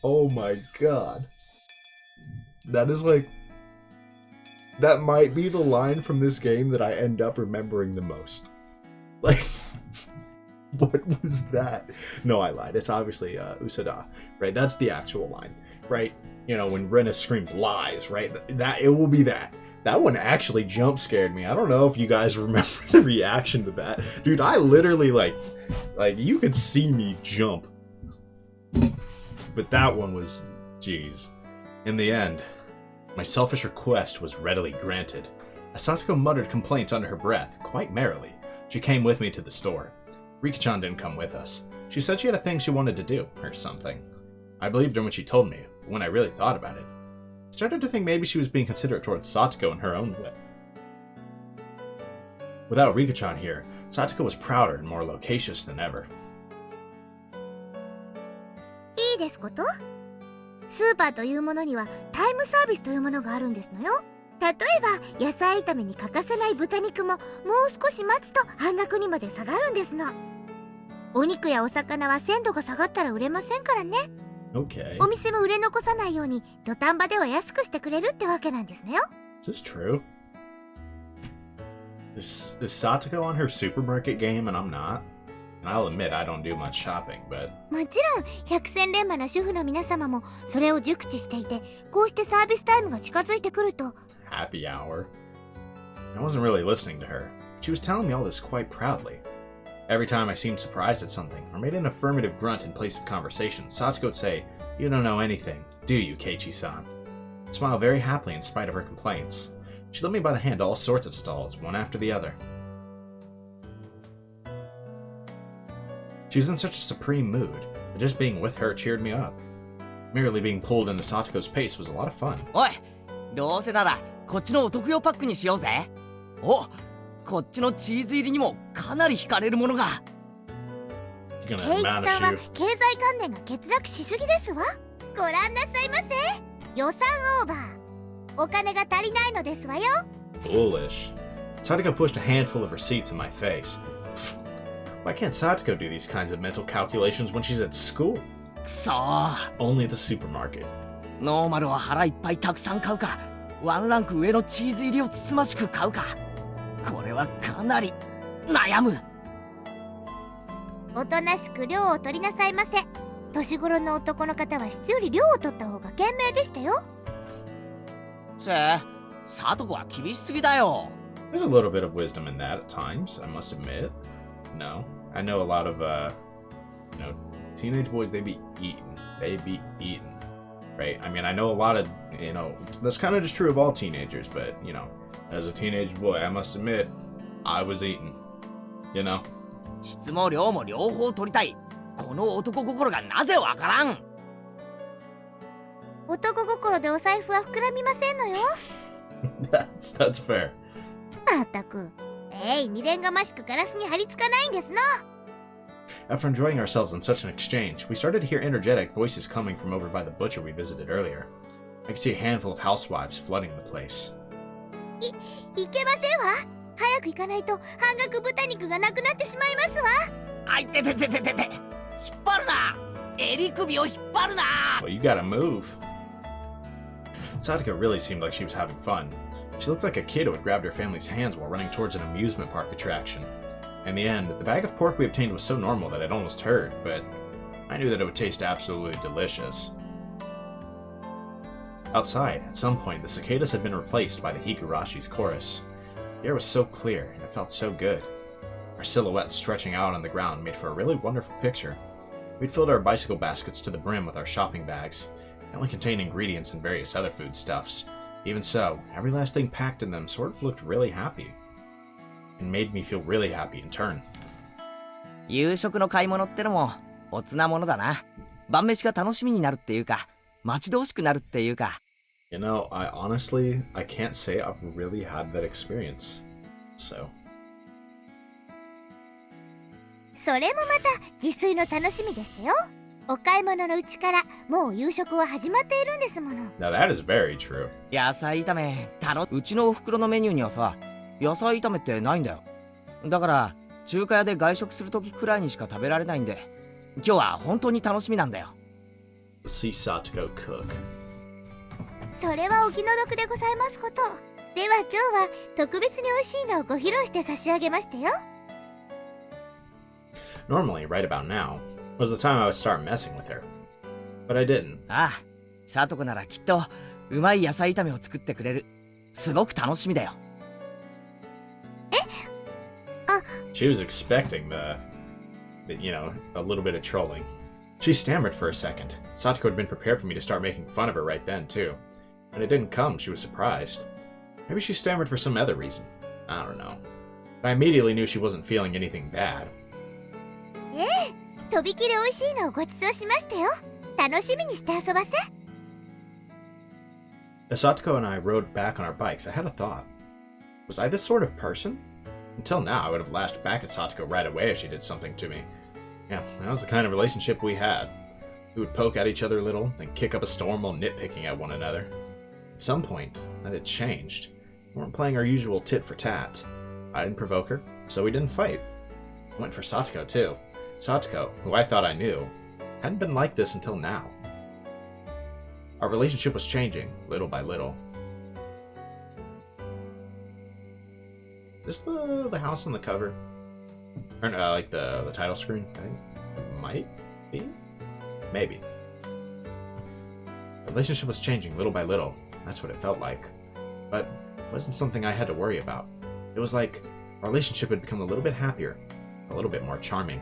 Oh my god. That is like... That might be the line from this game that I end up remembering the most. Like, what was that? No, I lied. It's obviously Usada, right? That's the actual line, right? You know, when Rena screams lies, right? That it will be that. That one actually jump scared me. I don't know if you guys remember the reaction to that. Dude, I literally like you could see me jump. But that one was, jeez. In the end, my selfish request was readily granted. As Satoko muttered complaints under her breath, quite merrily, she came with me to the store. Rika-chan didn't come with us. She said she had a thing she wanted to do, or something. I believed her when she told me, but when I really thought about it, I started to think maybe she was being considerate towards Satoko in her own way. Without Rika-chan here, Satoko was prouder and more loquacious than ever. いいですこと？スーパーというものにはタイムサービスというものがあるんですのよ。例えば野菜炒めに欠かせない豚肉ももう少し待つと半額にまで下がるんですの。お肉やお魚は鮮度が下がったら売れませんからね。Okay. お店も売れ残さないように土壇場では安くしてくれるってわけなんですのよ。Is this true? Is Satoko on her supermarket game and I'm not? And I'll admit I don't do much shopping, but... もちろん百戦錬磨の主婦の皆様もそれを熟知していて、こうしてサービスタイムが近づいてくると Happy hour. I wasn't really listening to her. She was telling me all this quite proudly. Every time I seemed surprised at something, or made an affirmative grunt in place of conversation, Satoko would say, "You don't know anything, do you, Keiichi-san?" I'd smile very happily in spite of her complaints. She led me by the hand to all sorts of stalls, one after the other. She was in such a supreme mood that just being with her cheered me up. Merely being pulled into Satoko's pace was a lot of fun. おい、どうせならこっちのお得用パックにしようぜ。お、こっちのチーズ入りにもかなり惹かれるものが。ケイチさんは経済関連が欠落しすぎですわ。ご覧なさいませ。予算オーバー。お金が足りないのですわよ。Foolish. Satoko pushed a handful of receipts in my face. Why can't Satoko do these kinds of mental calculations when she's at school? くそー。 Only the supermarket. ノーマルは腹いっぱいたくさん買うか、ワンランク上のチーズ入りをつつましく買うか。これはかなり悩む。おとなしく量を取りなさいませ。年頃の男の方は質より量を取った方が賢明でしたよ。サトコは厳しすぎだよ。 There's a little bit of wisdom in that at times, I must admit. No, I know a lot of, teenage boys, they be eating, right? I mean, I know a lot of, that's kind of just true of all teenagers, but, as a teenage boy, I must admit, I was eating, 質も量も両方取りたい。この男心がなぜわからん。男心でお財布は膨らみませんのよ。That's fair. まったく、未練がましくガラスに貼り付かないんですの。 After enjoying ourselves in such an exchange, we started to hear energetic voices coming from over by the butcher we visited earlier. I could see a handful of housewives flooding the place. いけませんわ。早く行かないと半額豚肉がなくなってしまいますわ。あいてててててて。引っ張るな。襟首を引っ張るな。 Well, you gotta move. Satoko really seemed like she was having fun. She looked like a kid who had grabbed her family's hands while running towards an amusement park attraction. In the end, the bag of pork we obtained was so normal that it almost hurt, but I knew that it would taste absolutely delicious. Outside, at some point, the cicadas had been replaced by the Higurashi's chorus. The air was so clear, and it felt so good. Our silhouettes stretching out on the ground made for a really wonderful picture. We'd filled our bicycle baskets to the brim with our shopping bags. They only contained ingredients and various other foodstuffs. Even so, every last thing packed in them sort of looked really happy. And made me feel really happy in turn. 夕食の買い物ってのもおつなものだな。晩飯が楽しみになるっていうか、待ち遠しくなるっていうか。I can't say I've really had that experience. So. それもまた自炊の楽しみでしたよ。お買い物のうちからもう夕食は始まっているんですもの。 Now that is very true. 野菜炒めうちのお袋のメニューにはさ、野菜炒めってないんだよ。だから中華屋で外食する時くらいにしか食べられないんで、今日は本当に楽しみなんだよ。 See Satoko cook. それはお気の毒でございますこと。では今日は特別に美味しいのをご披露して差し上げましたよ。 Normally, right about now, was the time I would start messing with her. But I didn't. ああ、さとこならきっとうまい野菜炒めを作ってくれる。すごく楽しみだよ。She was expecting a little bit of trolling. She stammered for a second. Satoko had been prepared for me to start making fun of her right then, too. When it didn't come, she was surprised. Maybe she stammered for some other reason. I don't know. But I immediately knew she wasn't feeling anything bad. とびきり美味しいのをごちそうしましたよ。楽しみにして遊ばせ。 As Satoko and I rode back on our bikes, I had a thought. Was I this sort of person? Until now, I would have lashed back at Satoko right away if she did something to me. Yeah, that was the kind of relationship we had. We would poke at each other a little, then kick up a storm while nitpicking at one another. At some point, that had changed. We weren't playing our usual tit for tat. I didn't provoke her, so we didn't fight. I went for Satoko, too. Satoko, who I thought I knew, hadn't been like this until now. Our relationship was changing, little by little. Is this the house on the cover? Or no, like the title screen? I think it might be? Maybe. The relationship was changing little by little. That's what it felt like. But it wasn't something I had to worry about. It was like our relationship had become a little bit happier, a little bit more charming.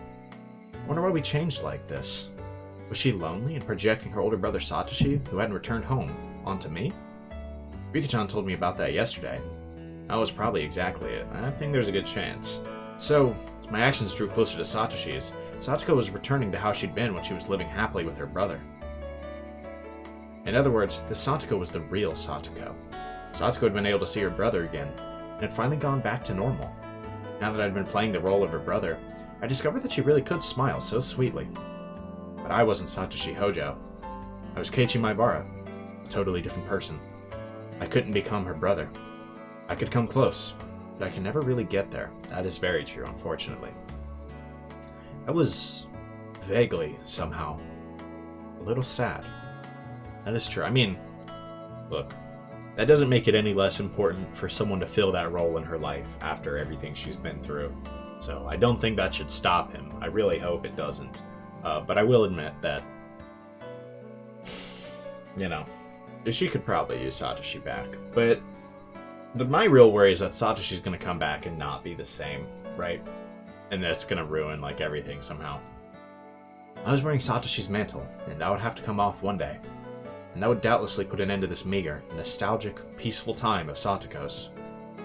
I wonder why we changed like this. Was she lonely and projecting her older brother Satoshi, who hadn't returned home, onto me? Rika-chan told me about that yesterday. That was probably exactly it. I think there's a good chance. So, as my actions drew closer to Satoshi's, Satoko was returning to how she'd been when she was living happily with her brother. In other words, this Satoko was the real Satoko. Satoko had been able to see her brother again, and had finally gone back to normal. Now that I'd been playing the role of her brother, I discovered that she really could smile so sweetly. But I wasn't Satoshi Hojo. I was Keiichi Maibara, a totally different person. I couldn't become her brother. I could come close, but I could never really get there. That is very true, unfortunately. I was vaguely, somehow, a little sad. That is true. I mean, look, that doesn't make it any less important for someone to fill that role in her life after everything she's been through. So I don't think that should stop him. I really hope it doesn't. But I will admit that, she could probably use Satoshi back. But my real worry is that Satoshi's going to come back and not be the same, right? And that's going to ruin, everything somehow. I was wearing Satoshi's mantle, and that would have to come off one day. And that would doubtlessly put an end to this meager, nostalgic, peaceful time of Satoko's.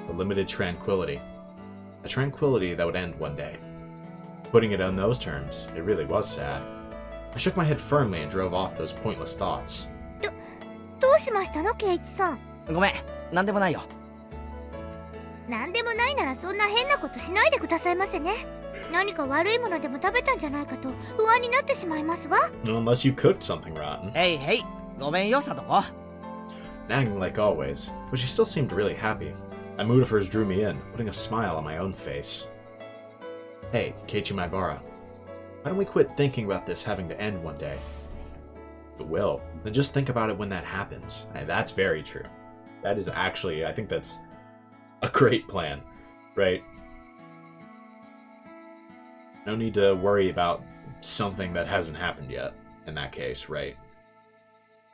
The limited tranquility. A tranquility that would end one day. Putting it on those terms, it really was sad. I shook my head firmly and drove off those pointless thoughts. どうしましたの、ケイチさん。ごめん、なんでもないよ。なんでもないならそんな変なことしないでくださいませね。何か悪いものでも食べたんじゃないかと不安になってしまいますわ。Unless you cooked something rotten. へいへい、ごめんよ、さとこ。Nagging like always, but she still seemed really happy. That mood of hers drew me in, putting a smile on my own face. Hey, Keiichi Maibara, why don't we quit thinking about this having to end one day? If it will, then just think about it when that happens. Hey, that's very true. That is actually, I think that's a great plan, right? No need to worry about something that hasn't happened yet, in that case, right?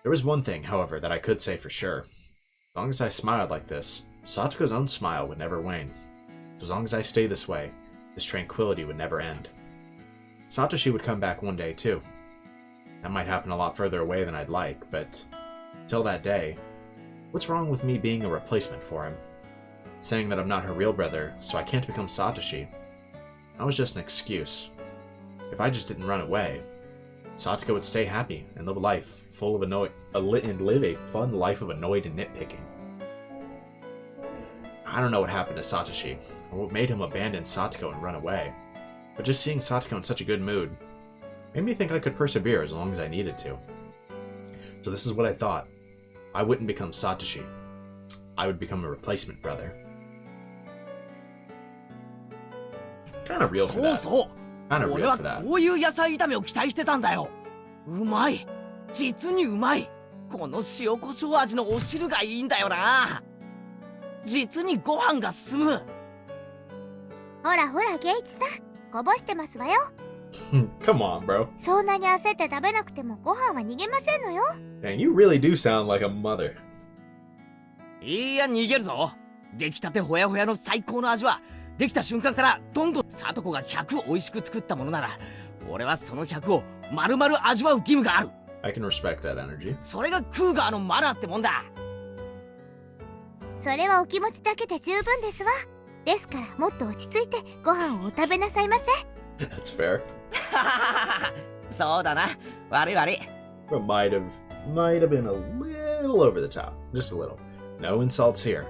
There was one thing, however, that I could say for sure. As long as I smiled like this, Satoko's own smile would never wane. As long as I stay this way, this tranquility would never end. Satoshi would come back one day, too. That might happen a lot further away than I'd like, but till that day, what's wrong with me being a replacement for him? Saying that I'm not her real brother, so I can't become Satoshi. That was just an excuse. If I just didn't run away, Satoko would stay happy and live a life full of live a fun life of annoyed and nitpicking. I don't know what happened to Satoshi, or what made him abandon Satoko and run away. but just seeing Satoko in such a good mood made me think I could persevere as long as I needed to. So this is what I thought. I wouldn't become Satoshi. I would become a replacement brother. Kind of real for そう that. そう Kind of 俺 real は for that. こういう野菜炒めを期待してたんだよ。うまい、実にうまい。この塩コショウ味のお汁がいいんだよな。実にご飯が進む。ほらほら、ケイチさん、こぼしてますわよ。Come on, bro. そんなに焦って食べなくてもご飯は逃げませんのよ。 Dang, you really do sound like a mother. いや逃げるぞ。出来たてほやほやの最高の味はできた瞬間からどんどんサトコが100美味しく作ったものなら、俺はその100を丸々味わう義務がある。 I can respect that energy. それがクーガーのマナーってもんだ。それはお気持ちだけで十分ですわ。ですからもっと落ち着いてご飯をお食べなさいませ。 That's fair. そうだな。悪い悪い。 But might have been a little over the top. Just a little. No insults here.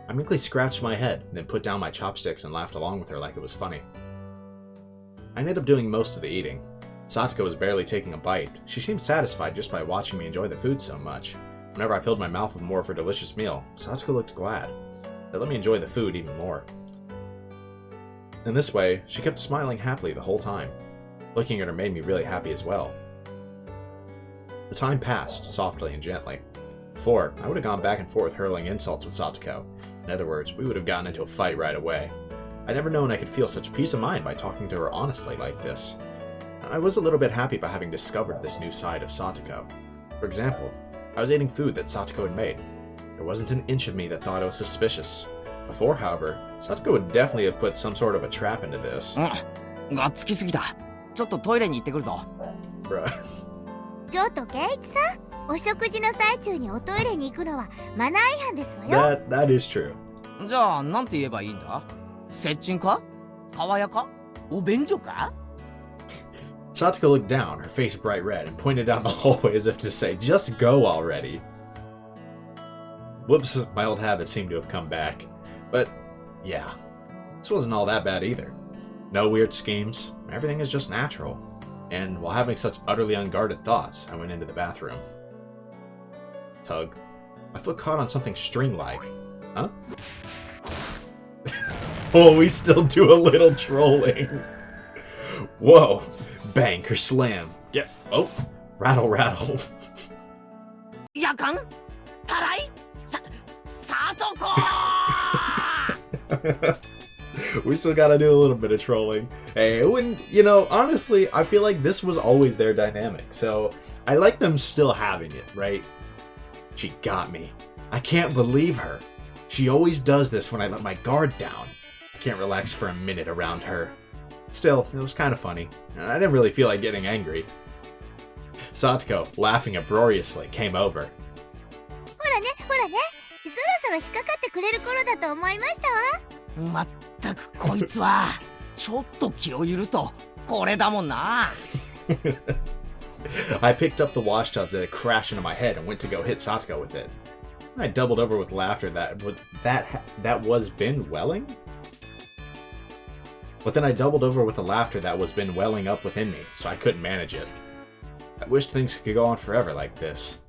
I meekly scratched my head, then put down my chopsticks and laughed along with her like it was funny. I ended up doing most of the eating. Satoko was barely taking a bite. She seemed satisfied just by watching me enjoy the food so much. Whenever I filled my mouth with more of her delicious meal, Satoko looked glad. It let me enjoy the food even more. In this way, she kept smiling happily the whole time. Looking at her made me really happy as well. The time passed, softly and gently. Before, I would have gone back and forth hurling insults with Satoko. In other words, we would have gotten into a fight right away. I'd never known I could feel such peace of mind by talking to her honestly like this. I was a little bit happy by having discovered this new side of Satoko. For example, I was eating food that Satoko had made. There wasn't an inch of me that thought it was suspicious. Before, however, Satoko would definitely have put some sort of a trap into this. がっつきすぎた。ちょっとトイレに行ってくるぞ。Bruh. ちょっとケイチさん、お食事の最中におトイレに行くのはマナー違反ですわよ。That is true. じゃあなんて言えばいいんだ？接近か？川屋か？お便所か？ Satoko looked down, her face bright red, and pointed down the hallway as if to say, just go already. Whoops, my old habit seemed to have come back. But, yeah, this wasn't all that bad either. No weird schemes, everything is just natural. And while having such utterly unguarded thoughts, I went into the bathroom. Tug. My foot caught on something string-like. Huh? Oh, we still do a little trolling. Whoa. Bang, slam. Yeah. Oh. Rattle, rattle. やかん？たらい？さとこWe still gotta do a little bit of trolling. Hey, it wouldn't, honestly, I feel like this was always their dynamic, so I like them still having it, right? She got me. I can't believe her. She always does this when I let my guard down. I can't relax for a minute around her. Still, it was kind of funny, and I didn't really feel like getting angry. Satoko, laughing uproariously, came over. ほらね、ほらね、そろそろ引っかかってくれる頃だと思いましたわ。まったくこいつはちょっと気を許すとこれだもんな。I picked up the wash tub that had crashed into my head and went to go hit Satoko with it. I doubled over with laughter that was been welling? But then I doubled over with the laughter that was been welling up within me, so I couldn't manage it. I wished things could go on forever like this.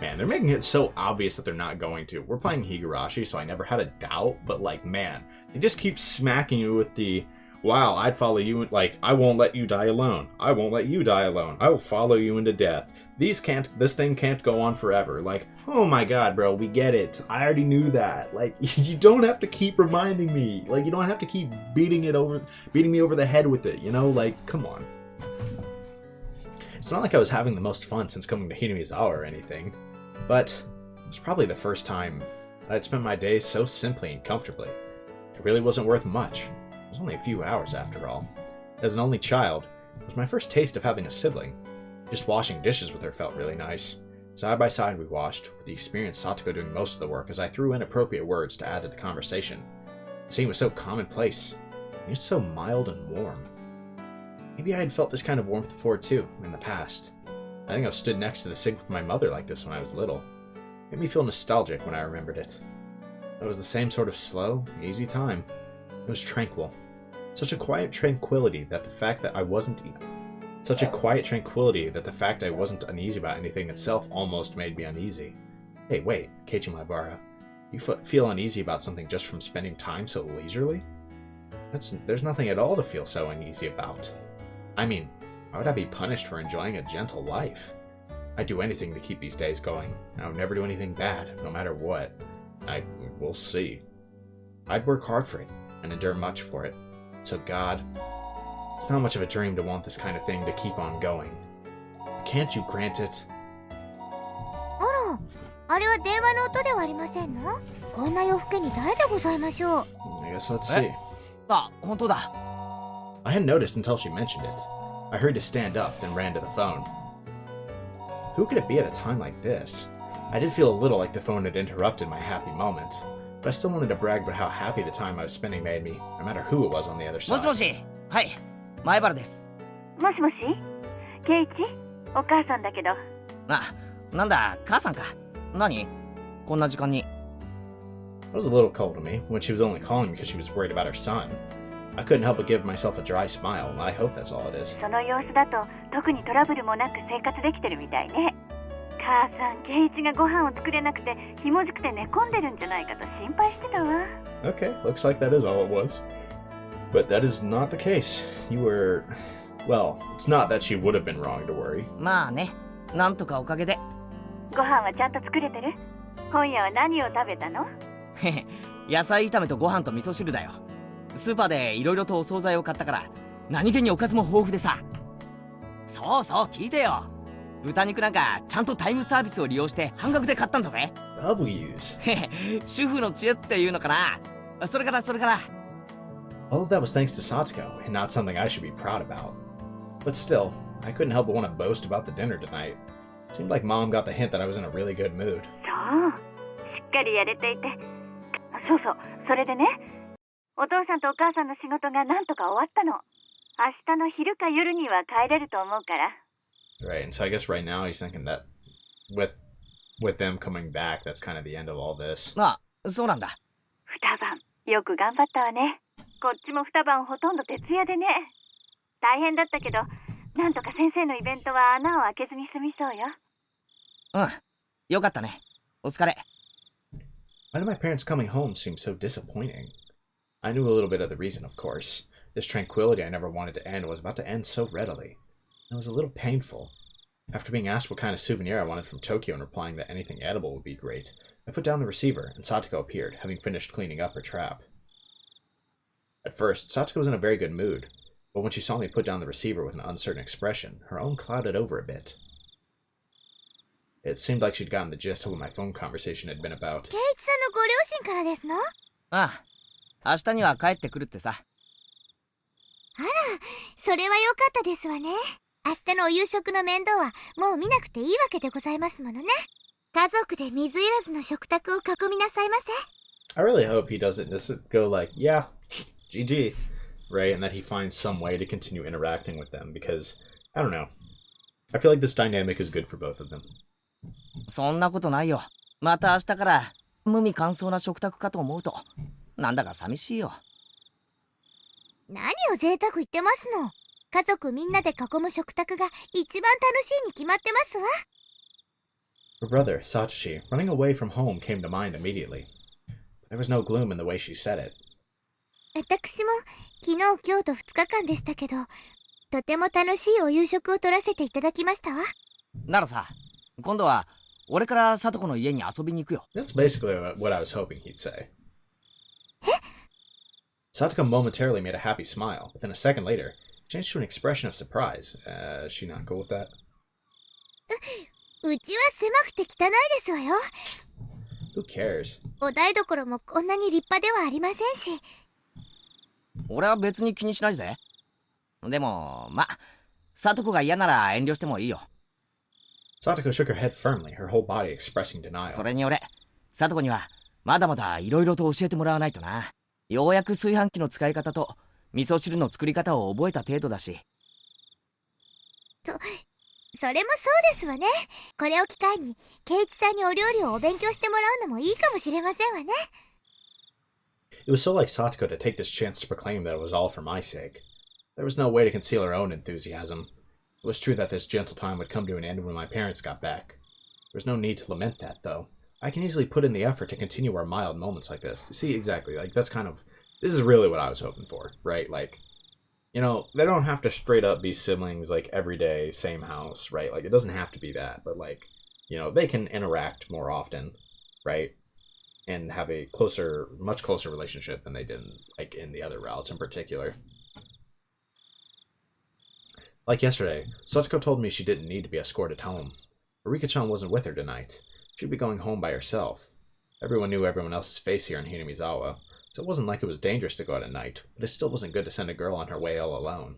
Man, they're making it so obvious that they're not going to. We're playing Higurashi, so I never had a doubt, but man, they just keep smacking you with the, wow, I'd follow you, I won't let you die alone. I won't let you die alone. I will follow you into death. This thing can't go on forever. Oh my god, bro, we get it. I already knew that. You don't have to keep reminding me. You don't have to keep beating me over the head with it, come on. It's not like I was having the most fun since coming to Hinamizawa or anything, but it was probably the first time that I'd spent my days so simply and comfortably. It really wasn't worth much. It was only a few hours after all. As an only child, it was my first taste of having a sibling. Just washing dishes with her felt really nice. Side by side we washed, with the experienced Satoko doing most of the work as I threw in appropriate words to add to the conversation. The scene was so commonplace, and yet so mild and warm. Maybe I had felt this kind of warmth before too, in the past. I think I've stood next to the sink with my mother like this when I was little. It made me feel nostalgic when I remembered it. It was the same sort of slow, easy time. It was tranquil. Such a quiet tranquility that the fact that I wasn't Such a quiet tranquility that the fact I wasn't uneasy about anything itself almost made me uneasy. Hey, wait, Keichi Maibara. You feel uneasy about something just from spending time so leisurely? There's nothing at all to feel so uneasy about. I mean, why would I be punished for enjoying a gentle life? I'd do anything to keep these days going. I would never do anything bad, no matter what. We'll see. I'd work hard for it, and endure much for it. So God, it's not much of a dream to want this kind of thing to keep on going. Can't you grant it? あら、あれは電話の音ではありませんの？こんな夜更けに誰でございましょう？ I guess let's see. あ、本当だ。I hadn't noticed until she mentioned it. I hurried to stand up, then ran to the phone. Who could it be at a time like this? I did feel a little like the phone had interrupted my happy moment, but I still wanted to brag about how happy the time I was spending made me, no matter who it was on the other も side. しもし。はい、前原です。もしもし、ケイチ、お母さんだけど。あ、なんだ、母さんか。何？こんな時間に。It was a little cold to me when she was only calling because she was worried about her son. I couldn't help but give myself a dry smile, and I hope that's all it is. その様子だと特にトラブルもなく生活できてるみたいね。母さん、ケイチがご飯を作れなくてひもじくて寝込んでるんじゃないかと心配してたわ。Okay, looks like that is all it was. But that is not the case. You were... Well, it's not that she would have been wrong to worry. まあね、なんとかおかげで。ご飯はちゃんと作れてる？今夜は何を食べたの？へへ、野菜炒めとご飯と味噌汁だよ。スーパーでいろいろとお惣菜を買ったから何気におかずも豊富でさ。そうそう、聞いてよ。豚肉なんかちゃんとタイムサービスを利用して半額で買ったんだぜ。W's. へへ、主婦の知恵っていうのかな。それから。 All of that was thanks to Satoko, and not something I should be proud about. But still, I couldn't help but want to boast about the dinner tonight. Seemed like Mom got the hint that I was in a really good mood. そう、しっかりやれていて。そうそう、それでね、お父さんとお母さんの仕事がなんとか終わったの。明日の昼か夜には帰れると思うから。Right, and so I guess right now he's thinking that with them coming back, that's kind of the end of all this. ああ、そうなんだ。二晩、よく頑張ったわね。こっちも二晩ほとんど徹夜でね。大変だったけど、なんとか先生のイベントは穴を開けずに済みそうよ。うん、よかったね。お疲れ。Why did my parents coming home seem so disappointing? I knew a little bit of the reason, of course. This tranquility I never wanted to end was about to end so readily. It was a little painful. After being asked what kind of souvenir I wanted from Tokyo and replying that anything edible would be great, I put down the receiver and Satoko appeared, having finished cleaning up her trap. At first, Satoko was in a very good mood, but when she saw me put down the receiver with an uncertain expression, her own clouded over a bit. It seemed like she'd gotten the gist of what my phone conversation had been about. ケイチさんのご両親からですの？ああ、明日には帰ってくるってさ。あら、それは良かったですわね。明日のお夕食の面倒はもう見なくていいわけでございますものね。家族で水入らずの食卓を囲みなさいませ。I really hope he doesn't just go like, yeah, GG, right? And that he finds some way to continue interacting with them because, I don't know. I feel like this dynamic is good for both of them. そんなことないよ。また明日から無味乾燥な食卓かと思うとなんだか寂しいよ。何を贅沢言ってますの。家族みんなで囲む食卓が一番楽しいに決まってますわ。Her brother, Satoshi, running away from home came to mind immediately. There was no gloom in the way she said it. 私も昨日今日と2日間でしたけど、とても楽しいお夕食を取らせていただきましたわ。ならさ、今度は俺からサトコの家に遊びに行くよ。That's basically what I was hoping he'd say. Satoko momentarily made a happy smile, but then a second later, changed to an expression of surprise. Is she not cool with that? うちは狭くて汚いですわよ。Who cares? お台所もこんなに立派ではありませんし。俺は別に気にしないぜ。でも、ま、サトコが嫌なら遠慮してもいいよ。Satoko shook her head firmly, her whole body expressing denial. それに俺、サトコにはまだまだいろいろと教えてもらわないとな。ようやく炊飯器の使い方と味噌汁の作り方を覚えた程度だし。それもそうですわね。これを機会にケイチさんにお料理をお勉強してもらうのもいいかもしれませんわね。It was so like Satoko to take this chance to proclaim that it was all for my sake. There was no way to conceal her own enthusiasm. It was true that this gentle time would come to an end when my parents got back. There was no need to lament that, though. I can easily put in the effort to continue our mild moments like this. You see, exactly, like, this is really what I was hoping for, right? Like, you know, they don't have to straight up be siblings, like, every day, same house, right? Like, it doesn't have to be that, but, like, you know, they can interact more often, right? And have a much closer relationship than they did, like, in the other routes in particular. Like yesterday, Satoko told me she didn't need to be escorted home. Rika-chan wasn't with her tonight. She'd be going home by herself. Everyone knew everyone else's face here in Hinamizawa, so it wasn't like it was dangerous to go out at night, but it still wasn't good to send a girl on her way all alone.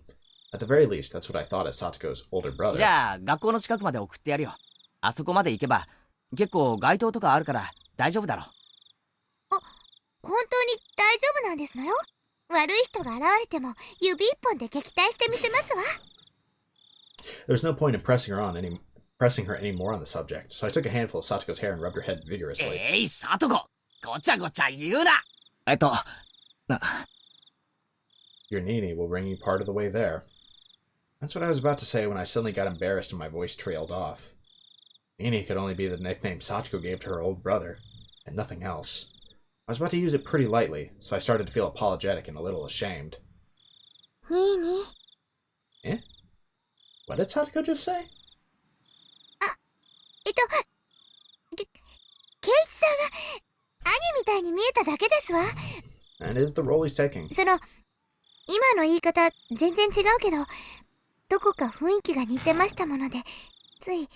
At the very least, that's what I thought as Satoko's older brother. じゃあ学校の近くまで送ってやるよ。あそこまで行けば結構街灯とかあるから大丈夫だろ。本当に大丈夫なんですのよ。悪い人が現れても指一本で撃退してみせますわ。There was no point in pressing her any more on the subject, so I took a handful of Satoko's hair and rubbed her head vigorously. サトコ、ごちゃごちゃ言うな。Your Nini will bring you part of the way there. That's what I was about to say when I suddenly got embarrassed and my voice trailed off. Nini could only be the nickname Satoko gave to her old brother, and nothing else. I was about to use it pretty lightly, so I started to feel apologetic and a little ashamed. Nini? Eh? What did Satoko just say? ケイチさんが兄みたいに見えただけですわ。And is the role he's taking. 今の言い方全然違うけど、どこか雰囲気が似てましたもので、つい。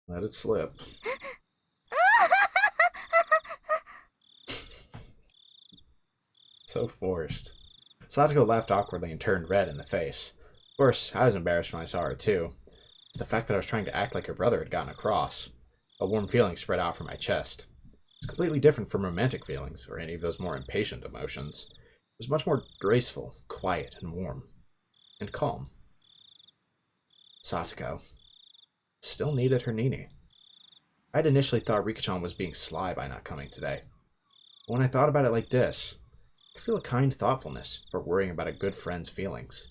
Let it slip. So forced. Satoko laughed awkwardly and turned red in the face. Of course, I was embarrassed when I saw her too. It's the fact that I was trying to act like her brother had gotten across. A warm feeling spread out from my chest. It's completely different from romantic feelings, or any of those more impatient emotions. It was much more graceful, quiet, and warm. And calm. Satoko still needed her Nini. I'd initially thought Rika-chan was being sly by not coming today. But when I thought about it like this, I could feel a kind thoughtfulness for worrying about a good friend's feelings.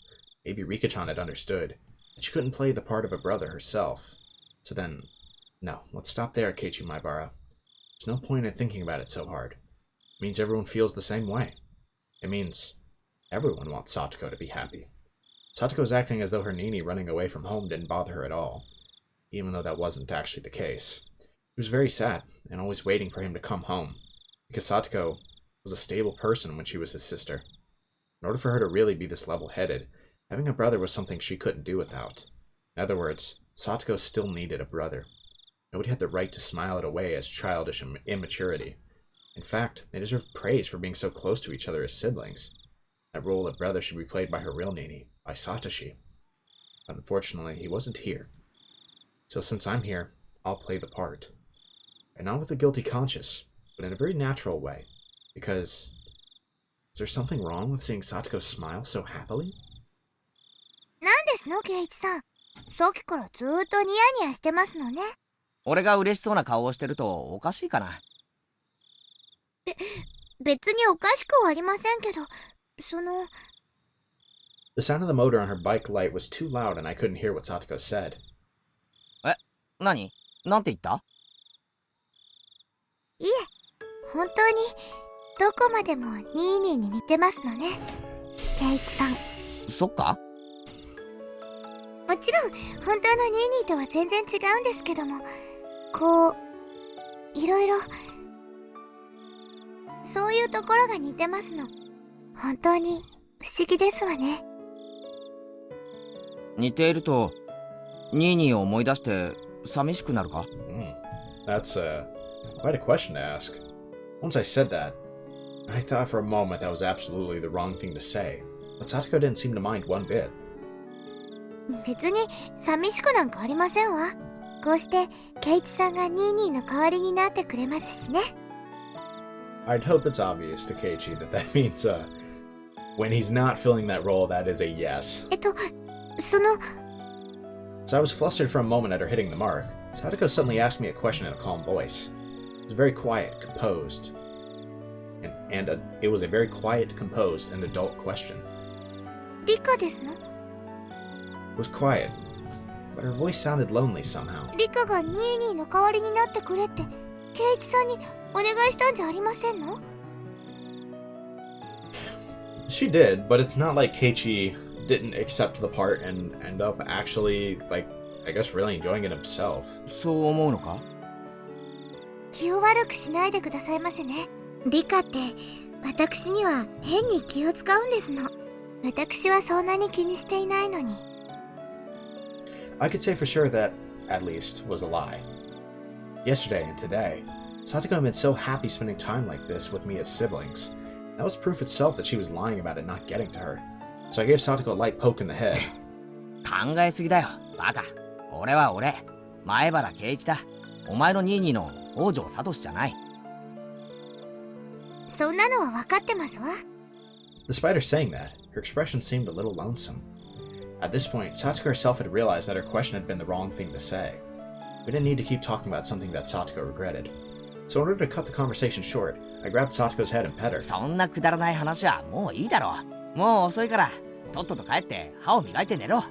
Maybe Rika-chan had understood that she couldn't play the part of a brother herself. So then, no, let's stop there, Keiichi Maibara. There's no point in thinking about it so hard. It means everyone feels the same way. It means everyone wants Satoko to be happy. Satoko's acting as though her Nini running away from home didn't bother her at all, even though that wasn't actually the case. She was very sad, and always waiting for him to come home, because Satoko was a stable person when she was his sister. In order for her to really be this level-headed, having a brother was something she couldn't do without. In other words, Satoko still needed a brother. Nobody had the right to smile it away as childish immaturity. In fact, they deserved praise for being so close to each other as siblings. That role of brother should be played by her real Nini, by Satoshi. But unfortunately, he wasn't here. So since I'm here, I'll play the part. And not with a guilty conscience, but in a very natural way. Because, is there something wrong with seeing Satoko smile so happily? なんですの、ケイチさん。さっきからずーっとニヤニヤしてますのね。俺が嬉しそうな顔をしてるとおかしいかな。別におかしくはありませんけど、The sound of the motor on her bike light was too loud and I couldn't hear what Satoko said. 何？なんて言った？いえ、本当にどこまでもニーニーに似てますのね、ケイチさん。そっか？もちろん本当のニーニーとは全然違うんですけども、こういろいろそういうところが似てますの。本当に不思議ですわね。似ているとニーニーを思い出して寂しくなるか？ That's quite a question to ask. Once I said that, I thought for a moment that was absolutely the wrong thing to say, but Satoko didn't seem to mind one bit. 別に寂しくなんかありませんわ。こうしてケイチさんがニーニーの代わりになってくれますしね。I'd hope it's obvious to Keiichi that means, when he's not filling that role, that is a yes. So I was flustered for a moment at her hitting the mark. Satoko suddenly asked me a question in a calm voice. It was very quiet, composed, and and it was a very quiet, composed, and adult question. リカですの？ It was quiet, but her voice sounded lonely somehow. リカがニーニーの代わりになってくれってケイチさんにお願いしたんじゃありませんの？ She did, but it's not like Keiichi didn't accept the part and end up actually, like, I guess really enjoying it himself. そう思うのか？気を悪くしないでくださいませね。リカって私には変に気を使うんですの。私はそんなに気にしていないのに。I could say for sure that, at least, was a lie. Yesterday and today, Satoko had been so happy spending time like this with me as siblings. That was proof itself that she was lying about it not getting to her. So I gave Satoko a light poke in the head. 考えすぎだよ、バカ。俺は俺、前原圭一だ。お前のニーニーの北条聡じゃない。そんなのは分かってますわ。Despite her saying that, her expression seemed a little lonesome. At this point, Satoko herself had realized that her question had been the wrong thing to say. We didn't need to keep talking about something that Satoko regretted. So in order to cut the conversation short, I grabbed Satoko's head and pet her. そんなくだらない話はもういいだろう。もう遅いから、とっとと帰って歯を磨いて寝ろ。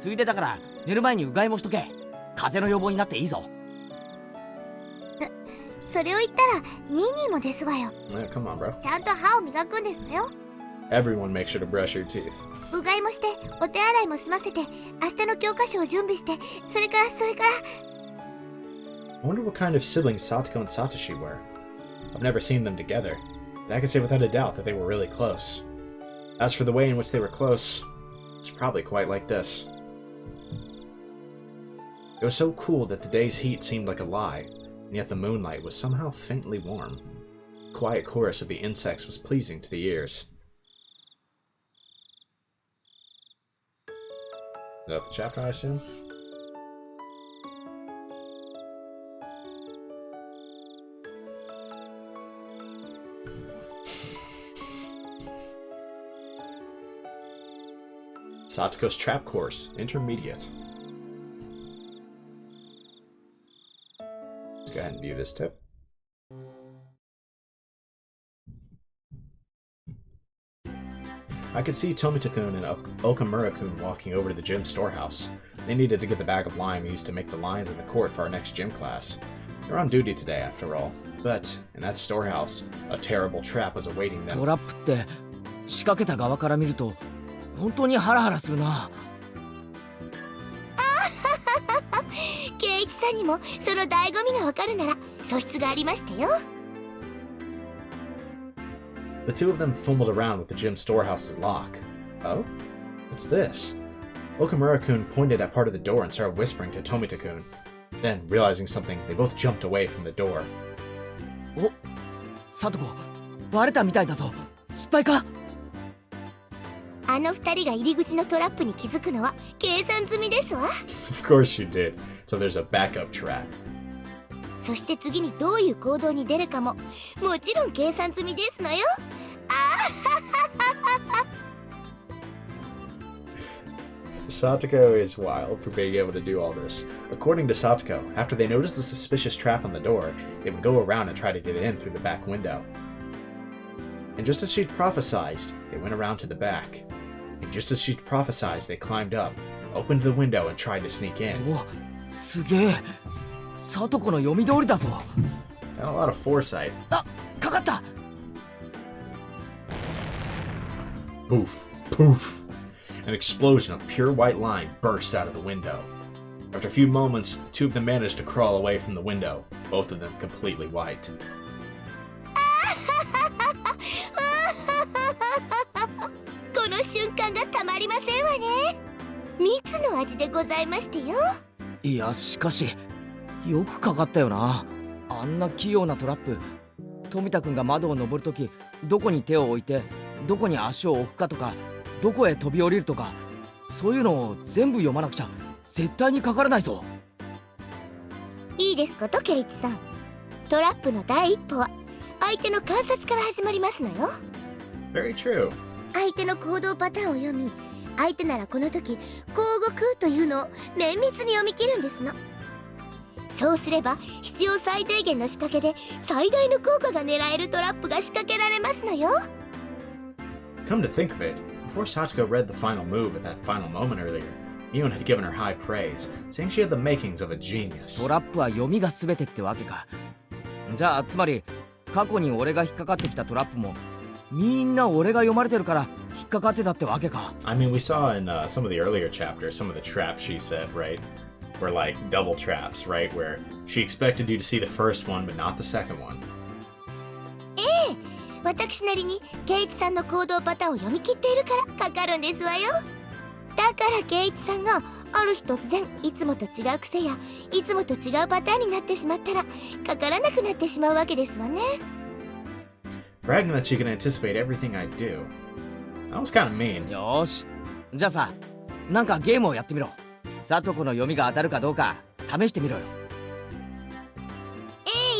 ついでだから寝る前にうがいもしとけ。風邪の予防になっていいぞ。それを言ったらニーニーもですわよ。Yeah, come on, bro. ちゃんと歯を磨くんですのよ。Everyone make sure to brush your teeth. うがいもしてお手洗いも済ませて明日の教科書を準備してそれから。 I wonder what kind of siblings Satoko and Satoshi were. I've never seen them together, and I can say without a doubt that they were really close. As for the way in which they were close, it's probably quite like this. It was so cool that the day's heat seemed like a lie, and yet the moonlight was somehow faintly warm. The quiet chorus of the insects was pleasing to the ears. Is that the chapter, I assume? Satoko's Trap Course, Intermediate. Let's go ahead and view this tip. I could see Tomita-kun and Okamura-kun walking over to the gym storehouse. They needed to get the bag of lime used to make the lines in the court for our next gym class. They're on duty today, after all. But, in that storehouse, a terrible trap was awaiting them. トラップって仕掛けた側から見ると本当にハラハラするな。ケイチさんにもその醍醐味がわかるなら素質がありましたよ。The two of them fumbled around with the gym storehouse's lock. Oh? What's this? Okamura-kun pointed at part of the door and started whispering to Tomita-kun. Then, realizing something, they both jumped away from the door. お、サトコ、バレたみたいだぞ。失敗か？あの二人が入り口のトラップに気づくのは計算済みですわ。Of course you did. So there's a backup trap. そして次にどういう行動に出るかももちろん計算済みですのよ。Satoko is wild for being able to do all this. According to Satoko, after they noticed the suspicious trap on the door, they would go around and try to get in through the back window. And just as she'd prophesied, they went around to the back. And just as she'd prophesied, they climbed up, opened the window, and tried to sneak in. お、すげえ。サトコの読み通りだぞ。Got a lot of foresight. あ、かかった。Poof, poof. An explosion of pure white line burst out of the window. After a few moments, the two of them managed to crawl away from the window, both of them completely white. この瞬間がたまりませんわね。蜜の味でございましてよ。いや、しかしよくかかったよな。あんな器用なトラップ。富田くんが窓を登るときどこに手を置いてどこに足を置くかとかどこへ飛び降りるとかそういうのを全部読まなくちゃ絶対にかからないぞ。いいですことケイチさん。トラップの第一歩は相手の観察から始まりますのよ。 Very true. 相手の行動パターンを読み相手ならこの時こう動くというのを綿密に読み切るんですの。そうすれば必要最低限の仕掛けで最大の効果が狙えるトラップが仕掛けられますのよ。 Come to think of it, before Satoko read the final move at that final moment earlier, Mion had given her high praise, saying she had the makings of a genius. トラップは読みが全てってわけか。じゃあつまり過去に俺が引っかかってきたトラップもみんな俺が読まれてるから引っかかってたってわけか。I mean, we saw in some of the earlier chapters, some of the traps she said, right? Were like double traps, right? Where she expected you to see the first one, but not the second one. 私なりにケイチさんの行動パターンを読み切っているからかかるんですわよ。だからケイチさんがある日突然いつもと違う癖やいつもと違うパターンになってしまったらかからなくなってしまうわけですわね。 Bragging that she can anticipate everything I do. That was kind of mean. よーし、じゃあさ、なんかゲームをやってみろ。サトコの読みが当たるかどうか試してみろよ。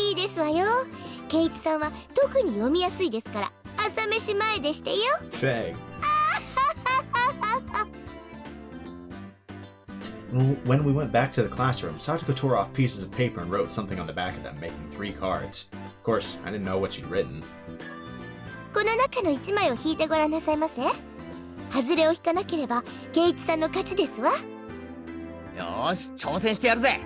いいですわよ。ケイチさんは特に読みやすいですから朝飯前でしてよ。 Dang. When we went back to the classroom, Satoko tore off pieces of paper and wrote something on the back of them, making 3 cards. Of course, I didn't know what she'd written. この中の1枚を引いてごらんなさいませ。外れを引かなければケイチさんの勝ちですわ。よーし、挑戦してやるぜ。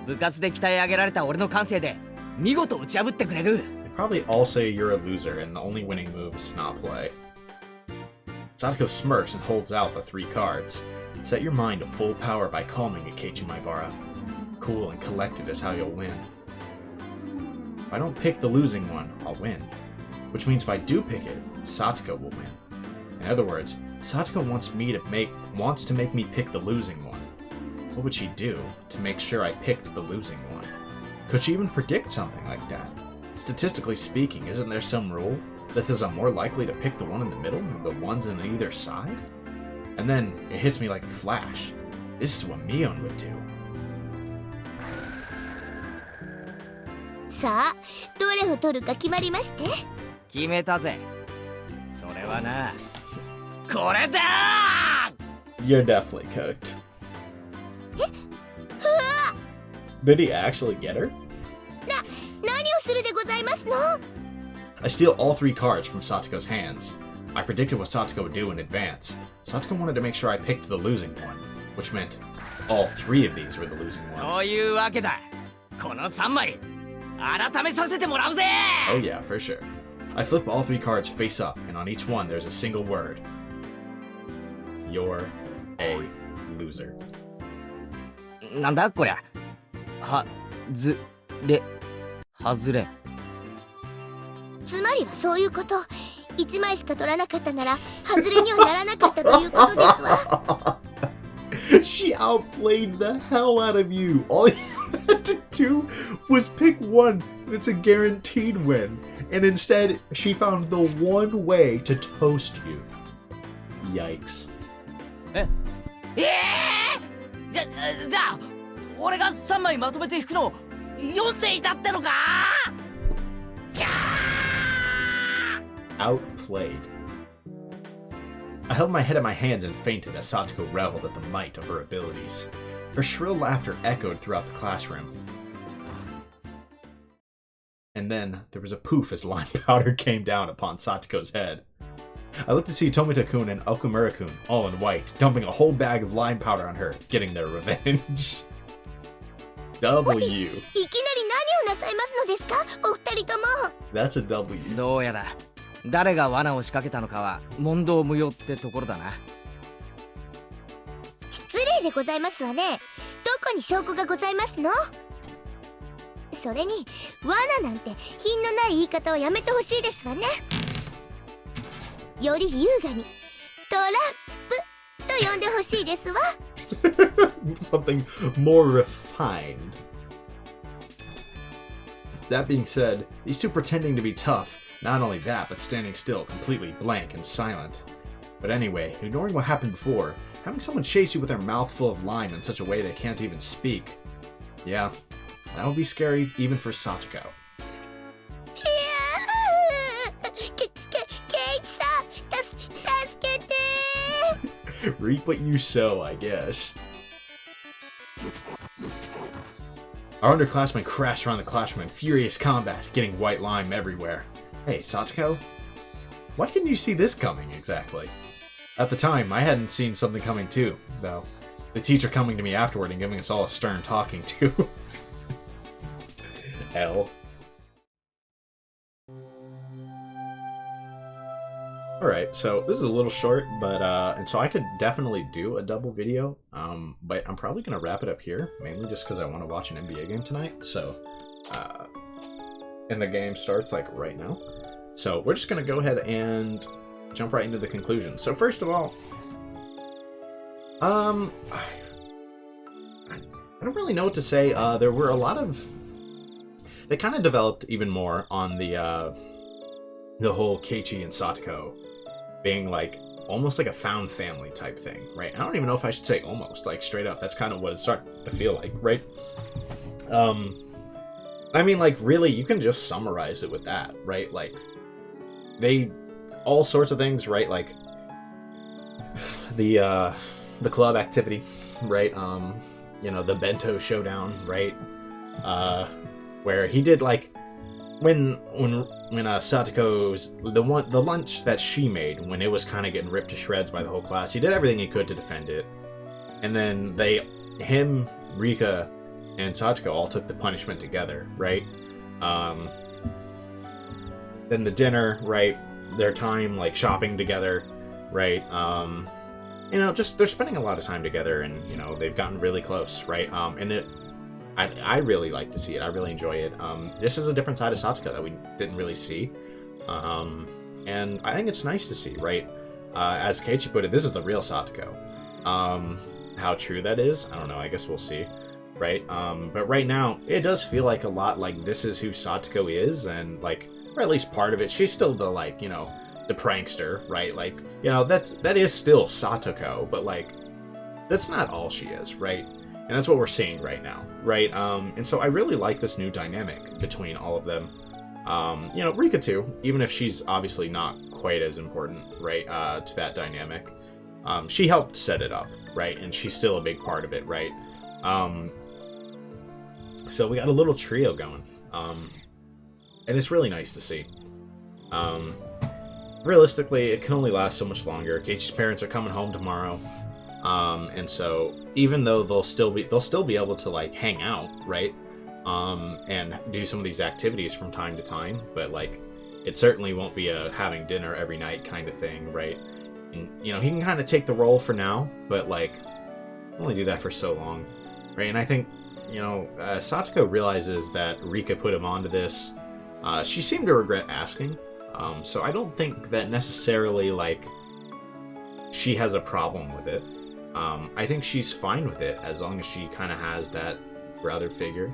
部活で鍛え上げられた俺の感性で見事打ち破ってくれる。 They probably all say you're a loser and the only winning move is to not play. Satoko smirks and holds out the 3 cards. Set your mind to full power by calming it, Keichi Maibara. Cool and collected is how you'll win. If I don't pick the losing one, I'll win. Which means if I do pick it, Satoko will win. In other words, Satoko wants to make me pick the losing one. What would she do to make sure I picked the losing one? Could she even predict something like that? Statistically speaking, isn't there some rule that says I'm more likely to pick the one in the middle than the ones on either side? And then it hits me like a flash. This is what Mion would do. さあどれを取るか決まりまして。決めたぜ。それはな、これだー。 You're definitely cooked. Did he actually get her? 何をするでございますの。 I steal all 3 cards from Satoko's hands. I predicted what Satoko would do in advance. Satoko wanted to make sure I picked the losing one, which meant all 3 of these were the losing と ones. いうわけだ。この3枚改めさせてもらうぜ。 Oh yeah, for sure. I flip all 3 cards face up, and on each one there's a single word. You're a loser. なんだこりゃ。はずれ外れ。つまりはそういうこと。1枚しか取らなかったなら外れにはならなかったということですわ。She outplayed the hell out of you. All you had to do was pick one, and it's a guaranteed win. And instead, she found the one way to toast you. Yikes. じゃあ俺が3枚まとめて引くの読んでいたってのか。Outplayed. I held my head in my hands and fainted as Satoko reveled at the might of her abilities. Her shrill laughter echoed throughout the classroom. And then there was a poof as lime powder came down upon Satoko's head. I looked to see Tomita-kun and Okumura-kun, all in white, dumping a whole bag of lime powder on her, getting their revenge. W. いきなり何をなさいますのですかお二人とも。 That's a W. どうやら誰が罠を仕掛けたのかは問答無用ってところだな。失礼でございますわね。どこに証拠がございますの。それに罠なんて品のない言い方はやめてほしいですわね。より優雅にトラップと呼んでほしいですわ。Something more refined. That being said, these two pretending to be tough, not only that, but standing still, completely blank and silent. But anyway, ignoring what happened before, having someone chase you with their mouth full of lime in such a way they can't even speak. Yeah, that would be scary even for Satoko. ケイチさん、助けて。 Reap what you sow, I guess. Our underclassmen crashed around the classroom in furious combat, getting white lime everywhere. Hey, Satoko? Why didn't you see this coming, exactly? At the time, I hadn't seen something coming too, though. The teacher coming to me afterward and giving us all a stern talking to. Hell. Alright, so this is a little short, but, and so I could definitely do a double video, but I'm probably going to wrap it up here, mainly just because I want to watch an NBA game tonight, so, and the game starts, like, right now. So we're just going to go ahead and jump right into the conclusion. So first of all, I don't really know what to say. There were a lot of... They kind of developed even more on the whole Keiichi and Satoko being, like, almost like a found family type thing, right? I don't even know if I should say almost, like, straight up. That's kind of what it's starting to feel like, right? I mean, like, really, you can just summarize it with that, right? Like, they... all sorts of things, right? Like, the club activity, right? You know, the bento showdown, right? Where he did, like, when Satoko's the lunch that she made, when it was kind of getting ripped to shreds by the whole class, he did everything he could to defend it. And then him, Rika, and Satoko all took the punishment together, right? Then the dinner, right? Their time, like, shopping together, right? You know, just they're spending a lot of time together, and, you know, they've gotten really close, right? And I really like to see it. I really enjoy it. This is a different side of Satoko that we didn't really see, and I think it's nice to see, right? As Keiichi put it, this is the real Satoko. How true that is, I don't know. I guess we'll see, right? But right now, it does feel like a lot like this is who Satoko is, and, like, or at least part of it. She's still the, like, you know, the prankster, right? Like, you know, that is still Satoko, but, like, that's not all she is, right? And that's what we're seeing right now, right? And so I really like this new dynamic between all of them. You know, Rika too, even if she's obviously not quite as important, right, to that dynamic. She helped set it up, right? And she's still a big part of it, right? So we got a little trio going. And it's really nice to see. Realistically, it can only last so much longer. Keiichi's parents are coming home tomorrow. And so even though they'll still be able to, like, hang out, right? And do some of these activities from time to time, but, like, it certainly won't be a having dinner every night kind of thing, right? And, you know, he can kind of take the role for now, but, like, only do that for so long, right? And I think, you know, Satoko realizes that Rika put him onto this. She seemed to regret asking, so I don't think that necessarily, like, she has a problem with it. I think she's fine with it as long as she kind of has that brother figure,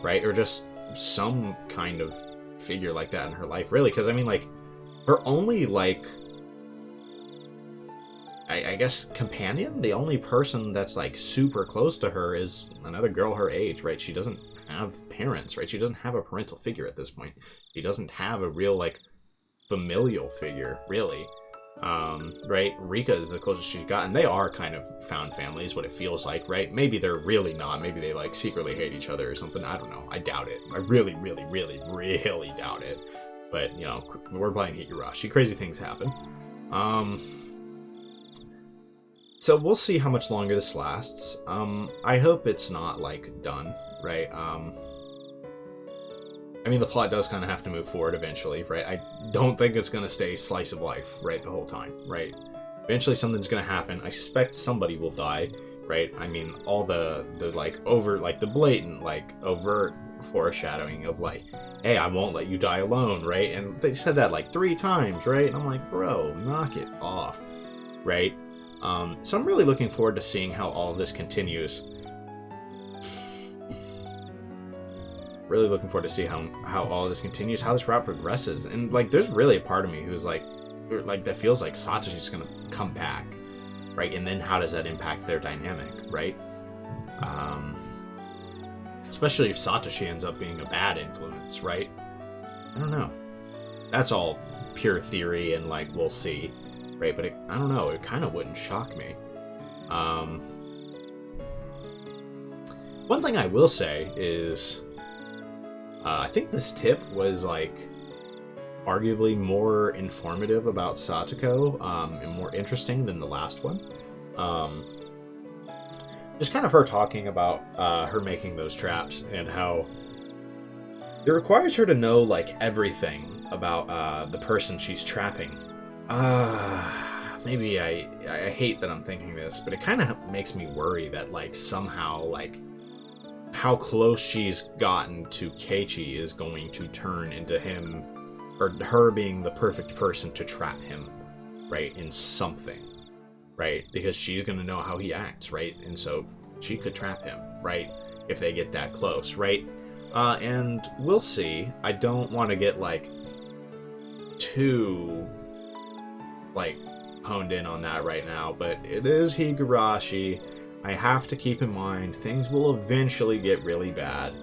right? Or just some kind of figure like that in her life, really. Because, I mean, like, her only, like, I guess companion, the only person that's, like, super close to her is another girl her age, right? She doesn't have parents, right? She doesn't have a parental figure at this point. She doesn't have a real, like, familial figure, really. Right? Rika is the closest she's gotten. They are kind of found family, is what it feels like, right? Maybe they're really not. Maybe they, like, secretly hate each other or something. I don't know. I doubt it. I really, really, really, really doubt it. But, you know, we're playing Higurashi. Crazy things happen. So we'll see how much longer this lasts. I hope it's not, like, done, right? I mean, the plot does kind of have to move forward eventually, right? I don't think it's going to stay slice of life, right, the whole time, right? Eventually something's going to happen. I suspect somebody will die, right? I mean, all the like, over, like, the blatant, like, overt foreshadowing of, like, hey, I won't let you die alone, right? And they said that, like, 3 times, right? And I'm like, bro, knock it off, right? So I'm really looking forward to seeing how all of this continues. Really looking forward to see how all of this continues, how this route progresses. And, like, there's really a part of me who's like that feels like Satoshi's gonna come back, right? And then how does that impact their dynamic, right? Especially if Satoshi ends up being a bad influence, right? I don't know. That's all pure theory and, like, we'll see, right? But I don't know, it kind of wouldn't shock me. One thing I will say is, I think this tip was like arguably more informative about Satoko, and more interesting than the last one. Just kind of her talking about her making those traps and how it requires her to know like everything about the person she's trapping. Maybe I hate that I'm thinking this, but it kind of makes me worry that like somehow like how close she's gotten to Keiichi is going to turn into him or her being the perfect person to trap him, right, in something, right? Because she's going to know how he acts, right? And so she could trap him, right, if they get that close, right? And we'll see. I don't want to get, like, too, like, honed in on that right now, but it is Higurashi. I have to keep in mind things will eventually get really bad,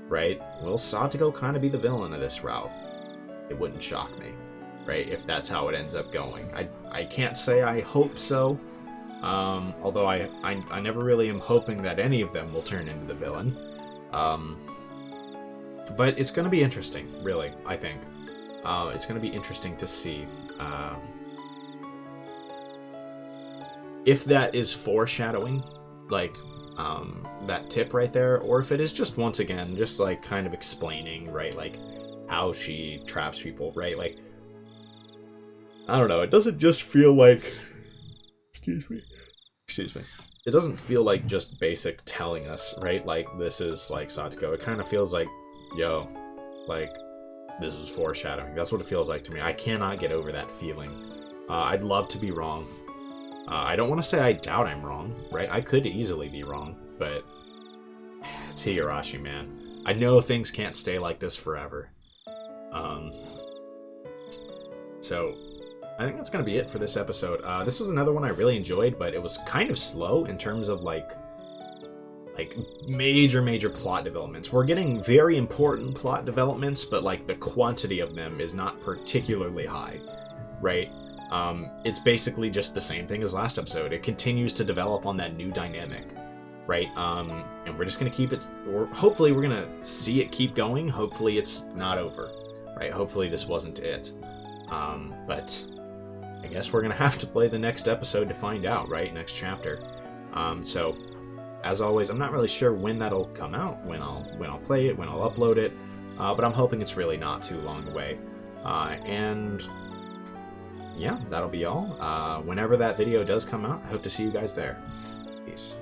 right? Will Satoko kind of be the villain of this route? It wouldn't shock me, right, if that's how it ends up going. I can't say I hope so, although I never really am hoping that any of them will turn into the villain. But it's going to be interesting, really, I think. It's going to be interesting to see if that is foreshadowing, like, that tip right there, or if it is just, once again, just, like, kind of explaining, right, like, how she traps people, right? Like, I don't know, it doesn't just feel like... Excuse me. It doesn't feel like just basic telling us, right? Like, this is, like, Satoko. It kind of feels like, yo, like, this is foreshadowing. That's what it feels like to me. I cannot get over that feeling. I'd love to be wrong. I don't want to say I doubt I'm wrong, right? I could easily be wrong, but it's Higurashi, man. I know things can't stay like this forever. So I think that's going to be it for this episode. This was another one I really enjoyed, but it was kind of slow in terms of like major plot developments. We're getting very important plot developments, but like the quantity of them is not particularly high, right? It's basically just the same thing as last episode. It continues to develop on that new dynamic, right? And we're just going to keep it, or hopefully we're going to see it keep going. Hopefully it's not over, right? Hopefully this wasn't it. But I guess we're going to have to play the next episode to find out, right? Next chapter. So as always, I'm not really sure when that'll come out, when I'll play it, when I'll upload it, but I'm hoping it's really not too long away. And yeah, that'll be all. Whenever that video does come out, I hope to see you guys there. Peace.